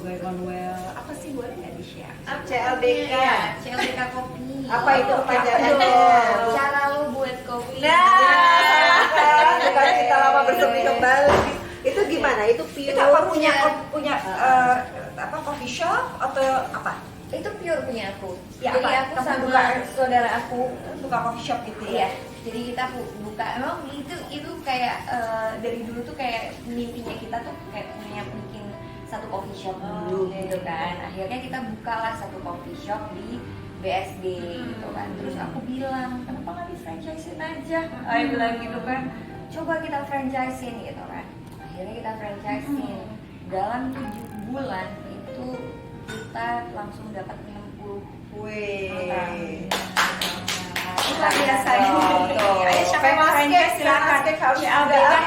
going on well. Apa sih, boleh nggak di-share? CLBK. Iya, CLBK kopi. Apa itu Oke, panjangannya? aduh. Cara lo buat kopi. Nah, sayang kan, bukan kita lama bersepi kembali. Itu gimana? Itu pure Itu apa punya coffee shop atau apa? Itu pure punya aku. Ya, Jadi apa? aku Kamu sama buka- saudara aku Buka coffee shop gitu Iya, ya? jadi kita buka. Emang itu kayak dari dulu tuh kayak mimpinya kita tuh kayak punya bikin satu coffee shop dulu gitu kan. Akhirnya kita bukalah satu coffee shop di BSD gitu kan. Terus aku bilang, kenapa nggak di franchise-in aja? Aku bilang gitu kan. Coba kita franchise-in gitu kan. Akhirnya kita franchise-in. Dalam 7 bulan itu kita langsung dapat 60. Wih. Luar biasa ini. Tuh. Ayo siapa yang mau franchise silakan. CLBK.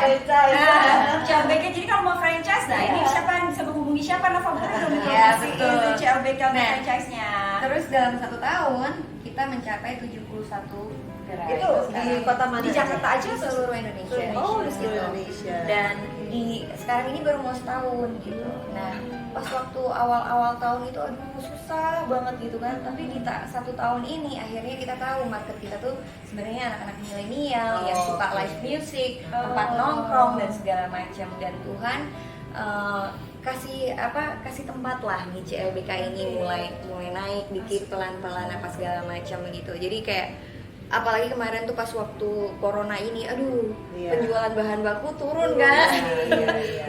CLBK. Jadi kalau mau franchise, nah ini siapa yang bisa menghubungi siapa? Nova boleh dong Iya, promosi betul. itu CLBK Nah, franchise-nya. Terus dalam 1 tahun kita mencapai 71 gerai. Itu di kota mana? Di Jakarta aja atau seluruh Indonesia. Oh, di seluruh Gitu. Indonesia. Dan sekarang ini baru mau setahun gitu. Nah, pas waktu awal-awal tahun itu aduh susah banget gitu kan. Tapi di 1 tahun ini akhirnya kita tahu market kita tuh sebenarnya anak-anak milenial yang suka live music, tempat nongkrong dan segala macam. Dan Tuhan kasih tempat lah nih CLBK ini mulai naik dikit pelan-pelan apa segala macam gitu. Jadi kayak apalagi kemarin tuh pas waktu corona ini, aduh penjualan bahan baku turun kan,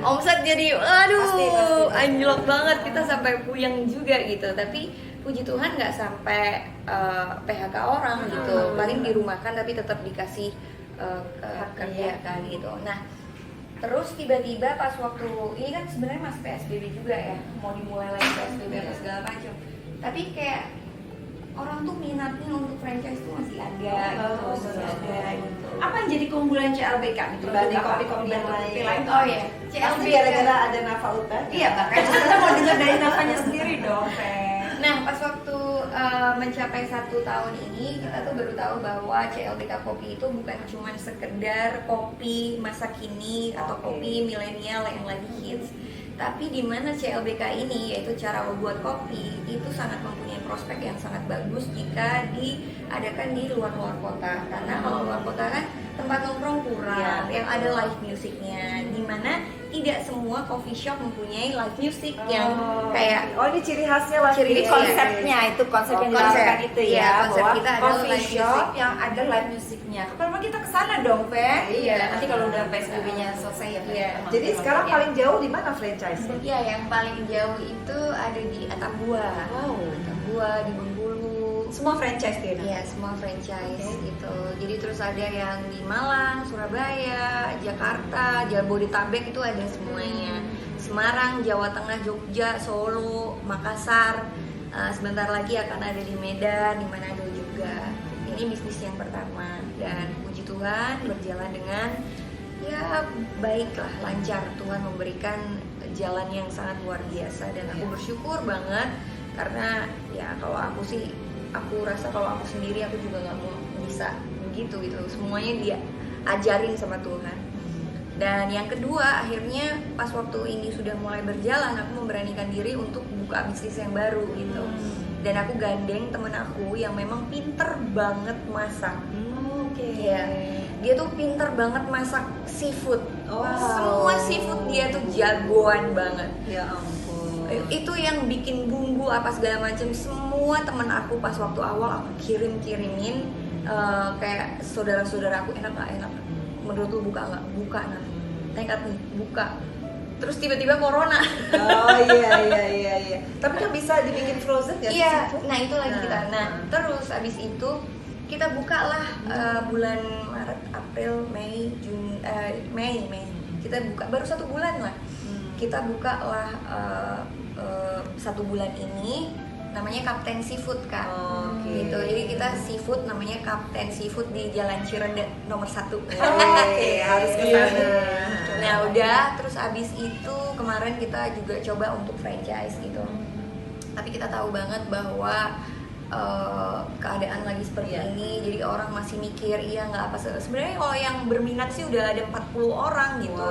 omset jadi Pasti. anjlok banget, kita sampai puyeng juga gitu. Tapi puji Tuhan nggak sampai PHK orang gitu, paling dirumahkan tapi tetap dikasih kerja kan gitu. Nah terus tiba-tiba pas waktu ini kan sebenarnya masih PSBB juga ya, mau dimulai lagi PSBB apa segala macam, tapi kayak orang tuh minatnya untuk franchise tuh masih ada gitu, masih ada gitu. Apa yang jadi keunggulan CLBK dibanding kopi-kopi yang lain? Oh ya, Pasti gara-gara ada Nafa Uta. Iya, makanya kita mau dengar dari Nafanya sendiri dong, Fen. Nah pas waktu mencapai 1 tahun ini kita tuh baru tahu bahwa CLBK Kopi itu bukan cuma sekedar kopi masa kini atau kopi milenial yang lagi hits, tapi di mana CLBK ini yaitu cara membuat kopi itu sangat mempunyai prospek yang sangat bagus jika diadakan di luar kota, karena kalau luar kota kan tempat nongkrong kurang, yang ada live musiknya, di mana tidak semua coffee shop mempunyai live music yang kayak ini ciri khasnya lah. Ciri Jadi konsepnya itu konsep yang dilakukan itu Iya, ya, konsep bahwa kita adalah coffee live shop music. yang ada live musiknya. Kapan kita kesana dong, Fen? Iya. Nanti kalau udah PSBB-nya selesai ya. Fen? Iya. Jadi sekarang paling jauh di mana franchise? Iya, yang paling jauh itu ada di Atambua. Wow. Atambua di Bengkulu. Semua franchise dia. Iya, semua franchise gitu. Jadi terus ada yang di Malang, Surabaya, Jakarta, Jabodetabek itu ada semuanya. Semarang, Jawa Tengah, Jogja, Solo, Makassar. Sebentar lagi akan ada di Medan, di Manado juga. Ini bisnis yang pertama dan puji Tuhan berjalan dengan ya baiklah, lancar. Tuhan memberikan jalan yang sangat luar biasa dan aku bersyukur banget karena ya kalau aku rasa kalau aku sendiri aku juga nggak mau bisa begitu gitu, semuanya dia ajarin sama Tuhan. Dan yang kedua, akhirnya pas waktu ini sudah mulai berjalan, aku memberanikan diri untuk buka bisnis yang baru gitu. Dan aku gandeng temen aku yang memang pinter banget masak. Iya, dia tuh pinter banget masak seafood. Semua seafood dia tuh jagoan banget. Ya ampun. Itu yang bikin bumbu apa segala macam, semua temen aku pas waktu awal aku kirimin kayak saudara-saudara aku, enak nggak enak, menurut lu buka nggak, buka, nah tekad nih buka, terus tiba-tiba corona. Oh iya. Tapi kan bisa dibikin frozen ya? Iya, nah itu lagi kita. Nah terus abis itu kita buka lah bulan Maret, April, Mei, Juni, Mei. Kita buka baru 1 bulan lah. Kita buka lah 1 bulan ini, namanya Kapten Seafood kan. Gitu. Jadi kita seafood namanya Kapten Seafood di Jalan Cirende nomor 1. Harus ke sana. Nah udah, terus abis itu kemarin kita juga coba untuk franchise gitu. Tapi kita tahu banget bahwa keadaan lagi seperti ini, jadi orang masih mikir iya nggak apa. Sebenarnya kalau yang berminat sih udah ada 40 orang gitu.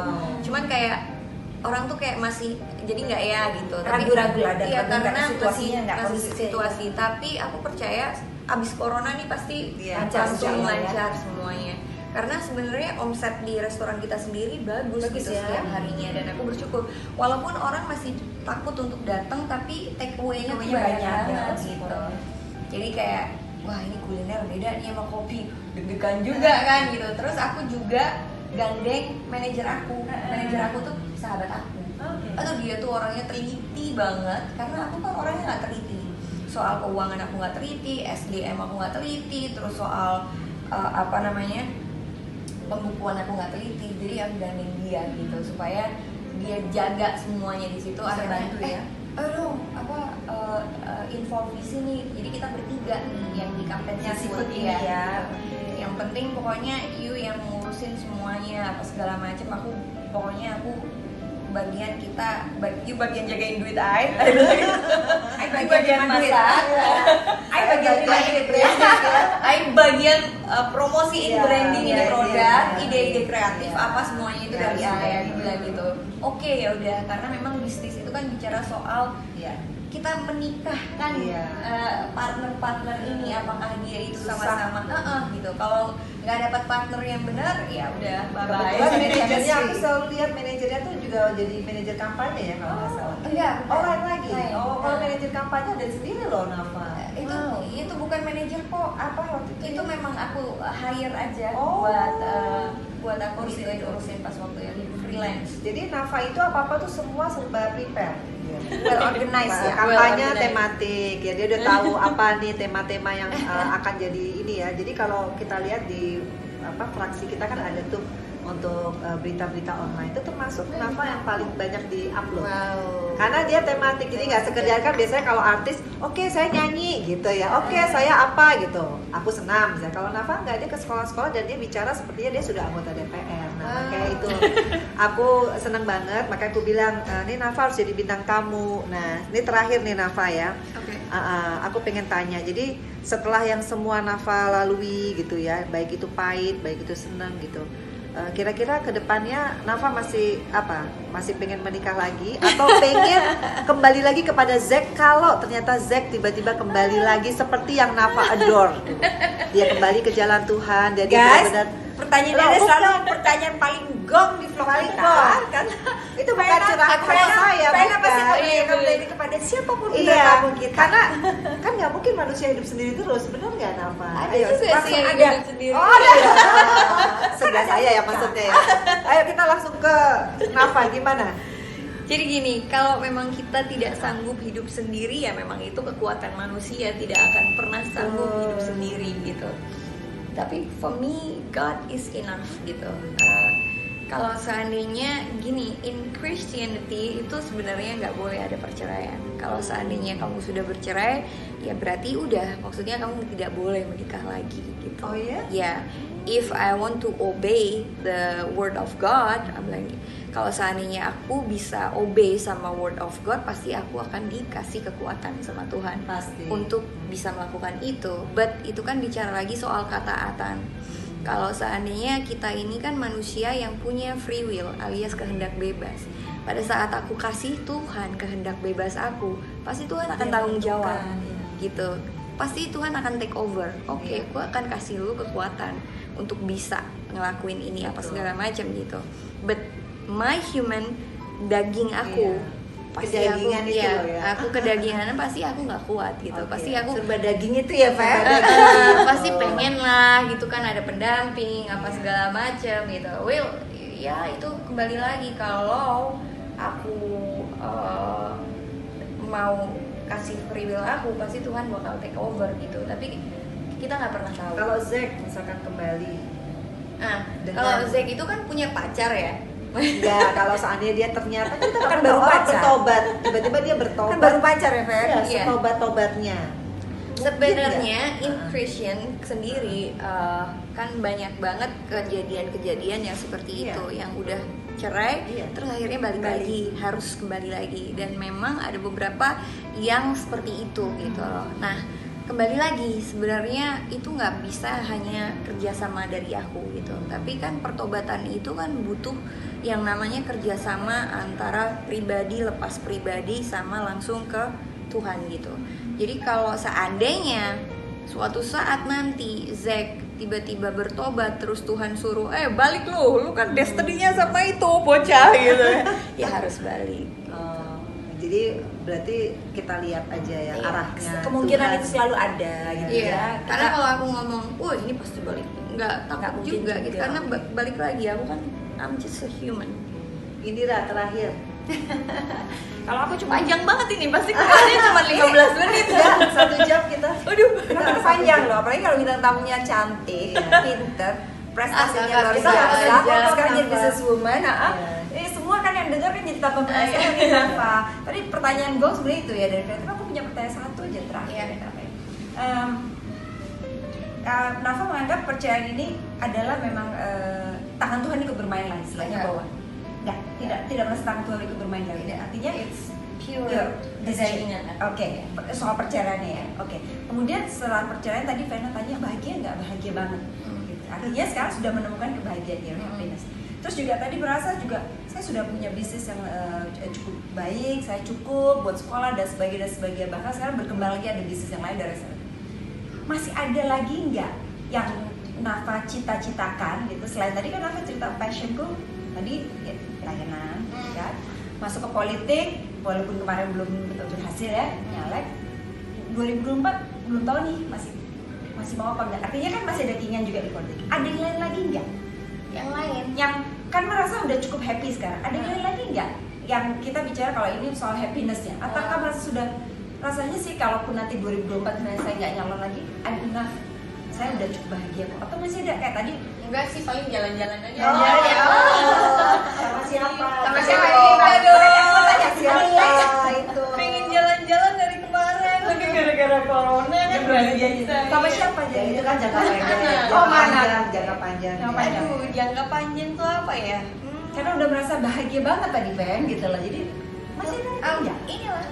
Cuman kayak orang tuh kayak masih jadi nggak ya gitu. Ragu-ragu lah, dan iya, karena situasinya nggak masih kondusif. situasi. Tapi aku percaya abis corona nih pasti Iya, langsung lancar lancar semuanya. karena sebenarnya omset di restoran kita sendiri bagus gitu ya. setiap harinya, dan aku bersyukur walaupun orang masih takut untuk datang, tapi take away-nya tuh banyak banget gitu. Jadi kayak wah ini kuliner beda nih sama kopi, deg-degan juga kan gitu. Terus aku juga gandeng manajer aku tuh sahabat aku. Aduh dia tuh orangnya teliti banget, karena aku kan orangnya nggak teliti soal keuangan, aku nggak teliti, SDM aku nggak teliti, terus soal pembukuan aku nggak teliti. Jadi aku gandeng dia gitu supaya dia jaga semuanya di situ. Bisa bantu ya. Involve di sini, jadi kita bertiga yang di Kaptennya Seafood Food ini ya. Yang penting pokoknya you yang ngurusin semuanya apa segala macam. Aku bagian you bagian jagain duit I bagian masak, I bagian promosiin branding ini produk, ide-ide kreatif apa semuanya itu dari I bilang gitu. Oke, ya udah, karena memang bisnis itu kan bicara soal kita menikahkan partner-partner ini, apakah dia itu sama-sama gitu. Kalau nggak dapat partner yang benar, ya udah bye-bye. Manajernya aku selalu lihat manajernya tuh juga jadi manajer kampanye ya kalau nggak salah. Enggak, lain lagi. Kalau manajer kampanye ada sendiri loh Nafa. Itu bukan manajer kok. Apa waktu Itu memang aku hire aja buat aku gitu urusin pas waktu yang freelance. Jadi Nafa itu apa-apa tuh semua serba prepare. Well organized ya. Kampanye tematik ya, dia udah tahu apa nih tema-tema yang akan jadi ini ya. Jadi kalau kita lihat di fraksi kita kan ada tuh untuk berita-berita online, itu termasuk Nafa yang paling banyak di-upload. Karena dia tematik, jadi nggak sekedar kan biasanya kalau artis, oke, saya nyanyi gitu ya, oke, saya apa gitu, aku senam misalnya. Kalau Nafa nggak, dia ke sekolah-sekolah dan dia bicara sepertinya dia sudah anggota DPR. Nah, kayak itu aku seneng banget, makanya aku bilang nih Nafa harus jadi bintang tamu. Nah, ini terakhir nih Nafa ya. Aku pengen tanya, jadi setelah yang semua Nafa lalui gitu ya, baik itu pahit, baik itu senang gitu, kira-kira kedepannya Nafa masih pengen menikah lagi atau pengen kembali lagi kepada Zack kalau ternyata Zack tiba-tiba kembali lagi seperti yang Nafa adore, dia kembali ke jalan Tuhan, dia benar-benar. Pertanyaan Anda selalu pertanyaan paling gong di vlog kita kan. Itu bukan curhat sama saya, Vena pasti bukan. kembali ini kepada siapapun Iya, karena kan nggak mungkin manusia hidup sendiri terus, benar nggak Nafa? Ayo, langsung yang ada. hidup sendiri. Sebelah saya ya maksudnya ya. Ayo kita langsung ke Nafa, gimana? Jadi gini, kalau memang kita tidak sanggup hidup sendiri, ya memang itu kekuatan manusia, tidak akan pernah sanggup hidup sendiri gitu. Tapi for me, God is enough gitu. Kalau seandainya gini, in Christianity itu sebenarnya nggak boleh ada perceraian. Kalau seandainya kamu sudah bercerai, ya berarti udah, maksudnya kamu tidak boleh menikah lagi gitu. Oh ya? Ya, if I want to obey the word of God, I'm like, kalau seandainya aku bisa obey sama word of God, pasti aku akan dikasih kekuatan sama Tuhan Pasti. untuk bisa melakukan itu. But itu kan bicara lagi soal ketaatan. Kalau seandainya kita ini kan manusia yang punya free will alias kehendak bebas. Pada saat aku kasih Tuhan kehendak bebas aku, pasti Tuhan akan tanggung jawab gitu. Pasti Tuhan akan take over. Oke, aku akan kasih lu kekuatan untuk bisa ngelakuin ini apa segala macam gitu. But my human daging aku pasti aku Kedagingan itu loh ya. aku kedagingan pasti aku nggak kuat gitu. Pasti aku serba daging itu ya, Pak. pasti pengen lah gitu kan, ada pendamping apa segala macam gitu. Well, ya itu kembali lagi, kalau aku mau kasih free will aku, pasti Tuhan bakal take over gitu. Tapi kita nggak pernah tahu. Kalau Zack misalkan kembali, Kalau Zack itu kan punya pacar ya. ya kalau seandainya dia ternyata kita Kan baru baru pacar. bertobat, tiba-tiba dia bertobat. Kan baru pacar ya, Fer? Ya, Iya. setobat-tobatnya. Sebenarnya in Christian sendiri kan banyak banget kejadian-kejadian yang seperti Iya. itu, yang udah cerai Iya. terus akhirnya balik lagi, harus kembali lagi, dan memang ada beberapa yang seperti itu gitu loh. Nah, kembali lagi sebenarnya itu nggak bisa hanya kerjasama dari aku gitu, tapi kan pertobatan itu kan butuh yang namanya kerjasama antara pribadi lepas pribadi sama langsung ke Tuhan gitu. Jadi kalau seandainya suatu saat nanti Zack tiba-tiba bertobat terus Tuhan suruh balik lu kan destiny-nya sama itu bocah gitu ya harus balik. Jadi berarti kita lihat aja ya arahnya. Kemungkinan Tuhan. itu selalu ada gitu ya. Karena kalau aku ngomong, wah ini pasti balik, nggak takut mungkin juga gitu. juga. Karena balik lagi aku kan I'm just a human. Indira terakhir. Kalau aku cuma Panjang banget ini pasti keluarnya cuma 15 menit. Ya, 1 jam kita. Aduh. Kita panjang loh, apalagi kalau bintang tamunya cantik, pinter, prestasinya luar kita nggak biasa. akan Sekarang jadi nambah. businesswoman, Iya. semua kan yang dengar kan jadi tambah penasaran nih Nafa. Tadi pertanyaan gue sebenarnya itu ya dari kreatif. Aku punya pertanyaan satu aja terakhir. Iya. Nafa. Nafa menganggap percayaan ini adalah memang tangan Tuhan ikut bermain lah istilahnya Enggak. bahwa tidak merasa tangan Tuhan ikut bermain lagi. Artinya It's pure Iya, desain. keinginan. Oke, soal perceraiannya ya. Oke. Kemudian setelah perceraian tadi Vena tanya bahagia nggak? Bahagia banget. Gitu. Artinya sekarang sudah menemukan kebahagiaan ya, happiness. Terus juga tadi merasa juga saya sudah punya bisnis yang cukup baik, saya cukup buat sekolah dan sebagainya. Bahkan sekarang berkembang lagi ada bisnis yang lain dari sana. Masih ada lagi nggak yang Nafa cita-citakan gitu? Selain tadi kan Nafa cerita passionku tadi ya, pelayanan, kan? Masuk ke politik, walaupun kemarin belum berhasil ya nyalek. 2024 belum tahu nih masih mau apa enggak. Artinya kan masih ada keinginan juga di politik. Ada yang lain lagi enggak? Yang lain. Yang kan merasa udah cukup happy sekarang. Ada yang lain lagi enggak? Yang kita bicara kalau ini soal happiness-nya. Ataukah merasa sudah rasanya sih kalaupun nanti 2024 sebenarnya saya nggak nyalon lagi, I'm enough. Saya udah cukup bahagia kok. Atau masih ada kayak tadi Enggak sih, paling jalan-jalan aja. sama siapa? Sama siapa? Aduh. Aduh. Tanya Siapa itu? Pengen jalan-jalan dari kemarin, tapi gara-gara corona kan Iya. Sama siapa Ya, jadi? itu kan jangka pendek. Oh, mana? Jangka panjang. Jangka panjang. Aduh, jangka panjang tuh apa ya? Karena udah merasa bahagia banget tadi Ben gitu loh. Jadi masih ada lagi enggak? Inilah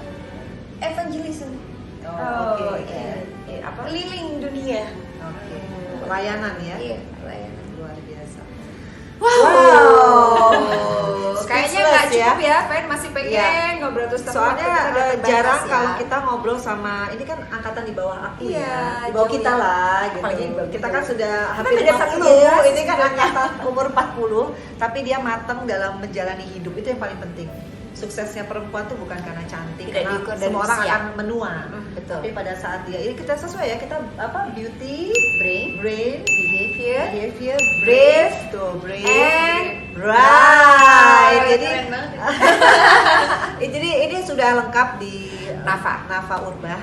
evangelism, Oh, oke. iya. Apa? keliling dunia. Oke. Pelayanan ya. Iya, layanan. Luar biasa. Wow. Kayaknya nggak Speechless cukup ya, Fen masih pengen Iya. ngobrol terus. tapi Soalnya waktu kita udah terbatas jarang ya. kalau kita ngobrol sama ini kan angkatan di bawah aku Iya, ya, di bawah jauh kita ya. lah gitu. Apalagi di bawah Kita kita. kan sudah Kita hampir beda satu 40, generasi ini kan sebenarnya. angkatan umur 40, tapi dia matang dalam menjalani hidup, itu yang paling penting. Suksesnya perempuan tuh bukan karena cantik, Tidak karena diukur dari semua orang usia. akan menua. Betul. Tapi pada saat dia, ini kita sesuai ya, kita apa beauty, Brain, behavior, behavior, brave, tuh brave, and right. Jadi keren banget. jadi ini sudah lengkap di Nafa Urbah.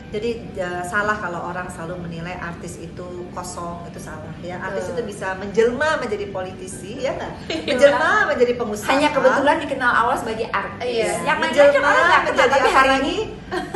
Jadi salah kalau orang selalu menilai artis itu kosong, itu salah ya. Artis itu bisa menjelma menjadi politisi, ya nggak? Menjelma menjadi pengusaha. hanya kebetulan dikenal awal sebagai artis. Iya. Yang lain aja orang nggak kenal, menjadi tapi apa hari lagi? ini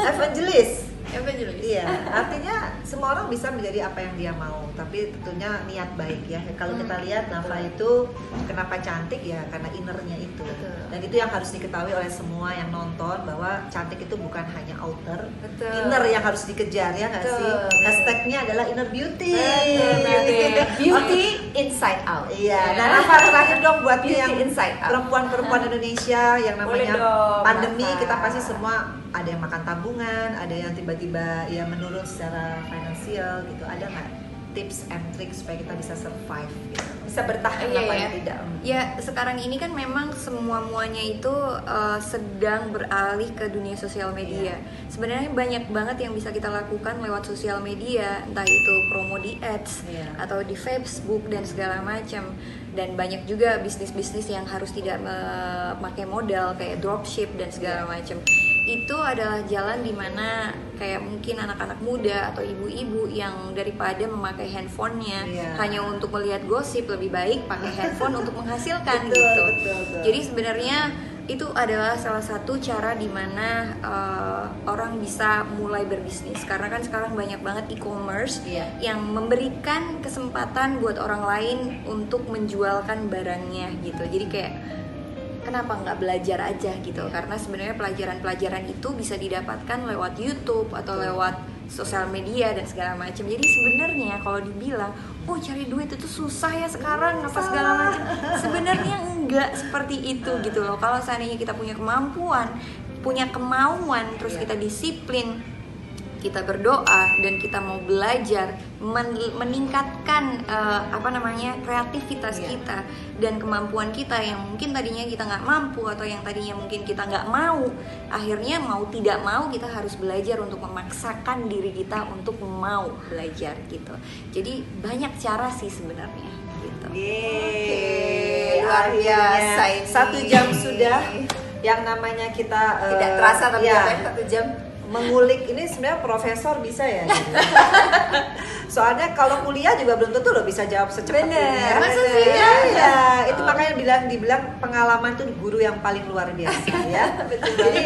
Evangelis. Evangelis. Iya, artinya semua orang bisa menjadi apa yang dia mau, tapi tentunya niat baik ya. Kalau kita lihat Nafa itu kenapa cantik ya karena innernya itu. Betul. Dan itu yang harus diketahui oleh semua yang nonton bahwa cantik itu bukan hanya outer, Betul. inner yang harus dikejar ya nggak sih? Betul. Hashtagnya adalah inner beauty. beauty inside out. Iya. Nah, Nafa terakhir dong buat Beauty yang inside out. perempuan-perempuan Indonesia yang Boleh namanya dong, pandemi, Nafa. kita pasti semua ada yang makan tabungan, ada yang tiba-tiba ya menurun secara finansial gitu. Ada nggak tips and tricks supaya kita bisa survive gitu? Bisa bertahan Iya, apa ya. yang tidak. Ya sekarang ini kan memang semua-muanya itu sedang beralih ke dunia sosial media. Sebenarnya banyak banget yang bisa kita lakukan lewat sosial media, entah itu promo di ads Iya. atau di Facebook dan segala macam. Dan banyak juga bisnis-bisnis yang harus tidak memakai modal kayak dropship dan segala macam. Itu adalah jalan dimana kayak mungkin anak-anak muda atau ibu-ibu yang daripada memakai handphonenya Iya. hanya untuk melihat gosip, lebih baik pakai handphone untuk menghasilkan Betul, gitu. betul. Jadi sebenarnya itu adalah salah satu cara dimana orang bisa mulai berbisnis karena kan sekarang banyak banget e-commerce Iya. yang memberikan kesempatan buat orang lain untuk menjualkan barangnya gitu. Jadi kayak kenapa nggak belajar aja gitu? Karena sebenarnya pelajaran-pelajaran itu bisa didapatkan lewat YouTube atau lewat sosial media dan segala macam. Jadi sebenarnya kalau dibilang, oh cari duit itu susah ya sekarang apa segala macam. Sebenarnya enggak seperti itu gitu loh. Kalau seandainya kita punya kemampuan, punya kemauan, terus Iya. kita disiplin, kita berdoa dan kita mau belajar meningkatkan kreativitas kita dan kemampuan kita yang mungkin tadinya kita nggak mampu atau yang tadinya mungkin kita nggak mau, akhirnya mau tidak mau kita harus belajar untuk memaksakan diri kita untuk mau belajar gitu. Jadi banyak cara sih sebenarnya gitu. Yeay, Luar biasa akhirnya ini. 1 jam sudah yang namanya kita Tidak terasa tapi ya, katanya 1 jam. mengulik ini sebenarnya profesor bisa ya gitu. Soalnya kalau kuliah juga belum tentu lo bisa jawab secepat ini ya. Masa sih? Ya, itu makanya dibilang pengalaman tuh guru yang paling luar biasa ya. Jadi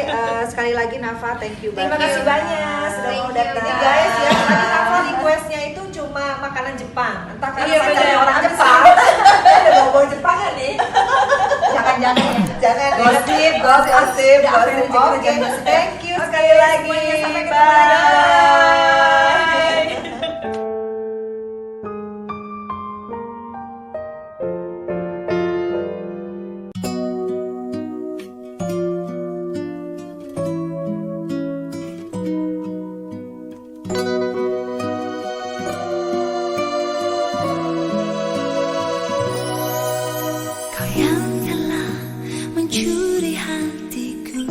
sekali lagi Nafa, thank you Terima banget. kasih banyak sudah Thank mau you, datang. Ini guys ya, tadi Nafa requestnya itu cuma makanan Jepang. Entah karena Iya, saya bener. cari orang Jepang. Ada bawa Jepang kan nih? Jangan-jangan ya. Jangan Gosip. gosip. Udah, apa yang Oke, rezeki rezeki gosip. thank you sekali lagi. Semuanya, sampai ketemu lagi. Bye. Kau yang telah mencuri hatiku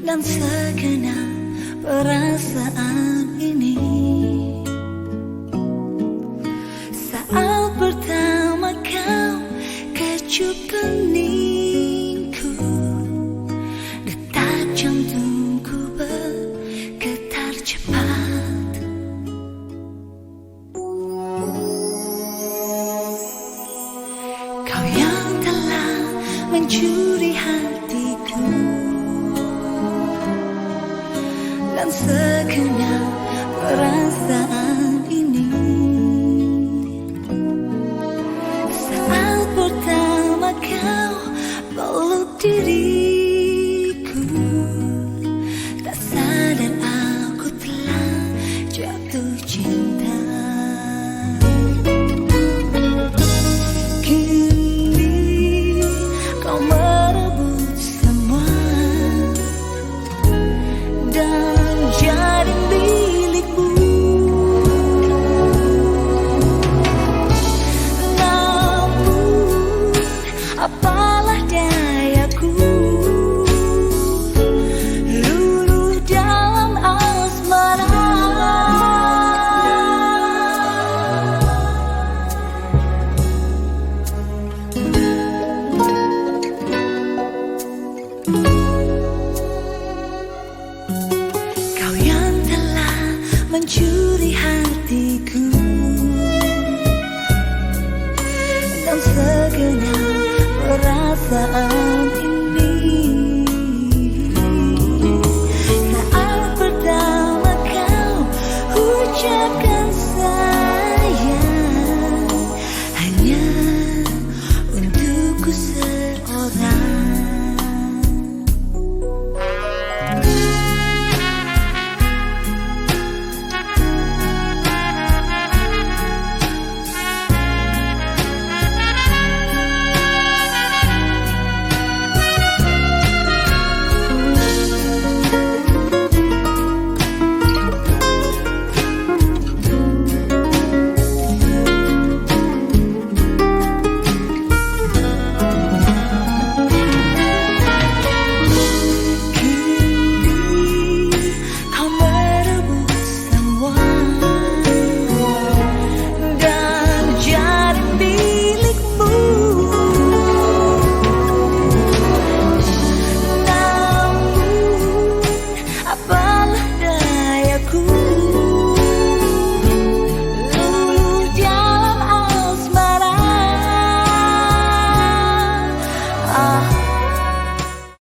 dan segenap perasaan ini. Saat pertama kau kecup keningku, detak jantungku bergetar cepat. Kau yang telah mencuri hatiku dan segenap perasaan ini. Saat pertama kau peluk diriku, tak sadar aku telah jatuh cinta. Kini kau merebut semua dan jadi milikmu. Namun apalah dayaku, luluh dalam asmara. Kau yang telah mencuri hatiku dan segenap perasaan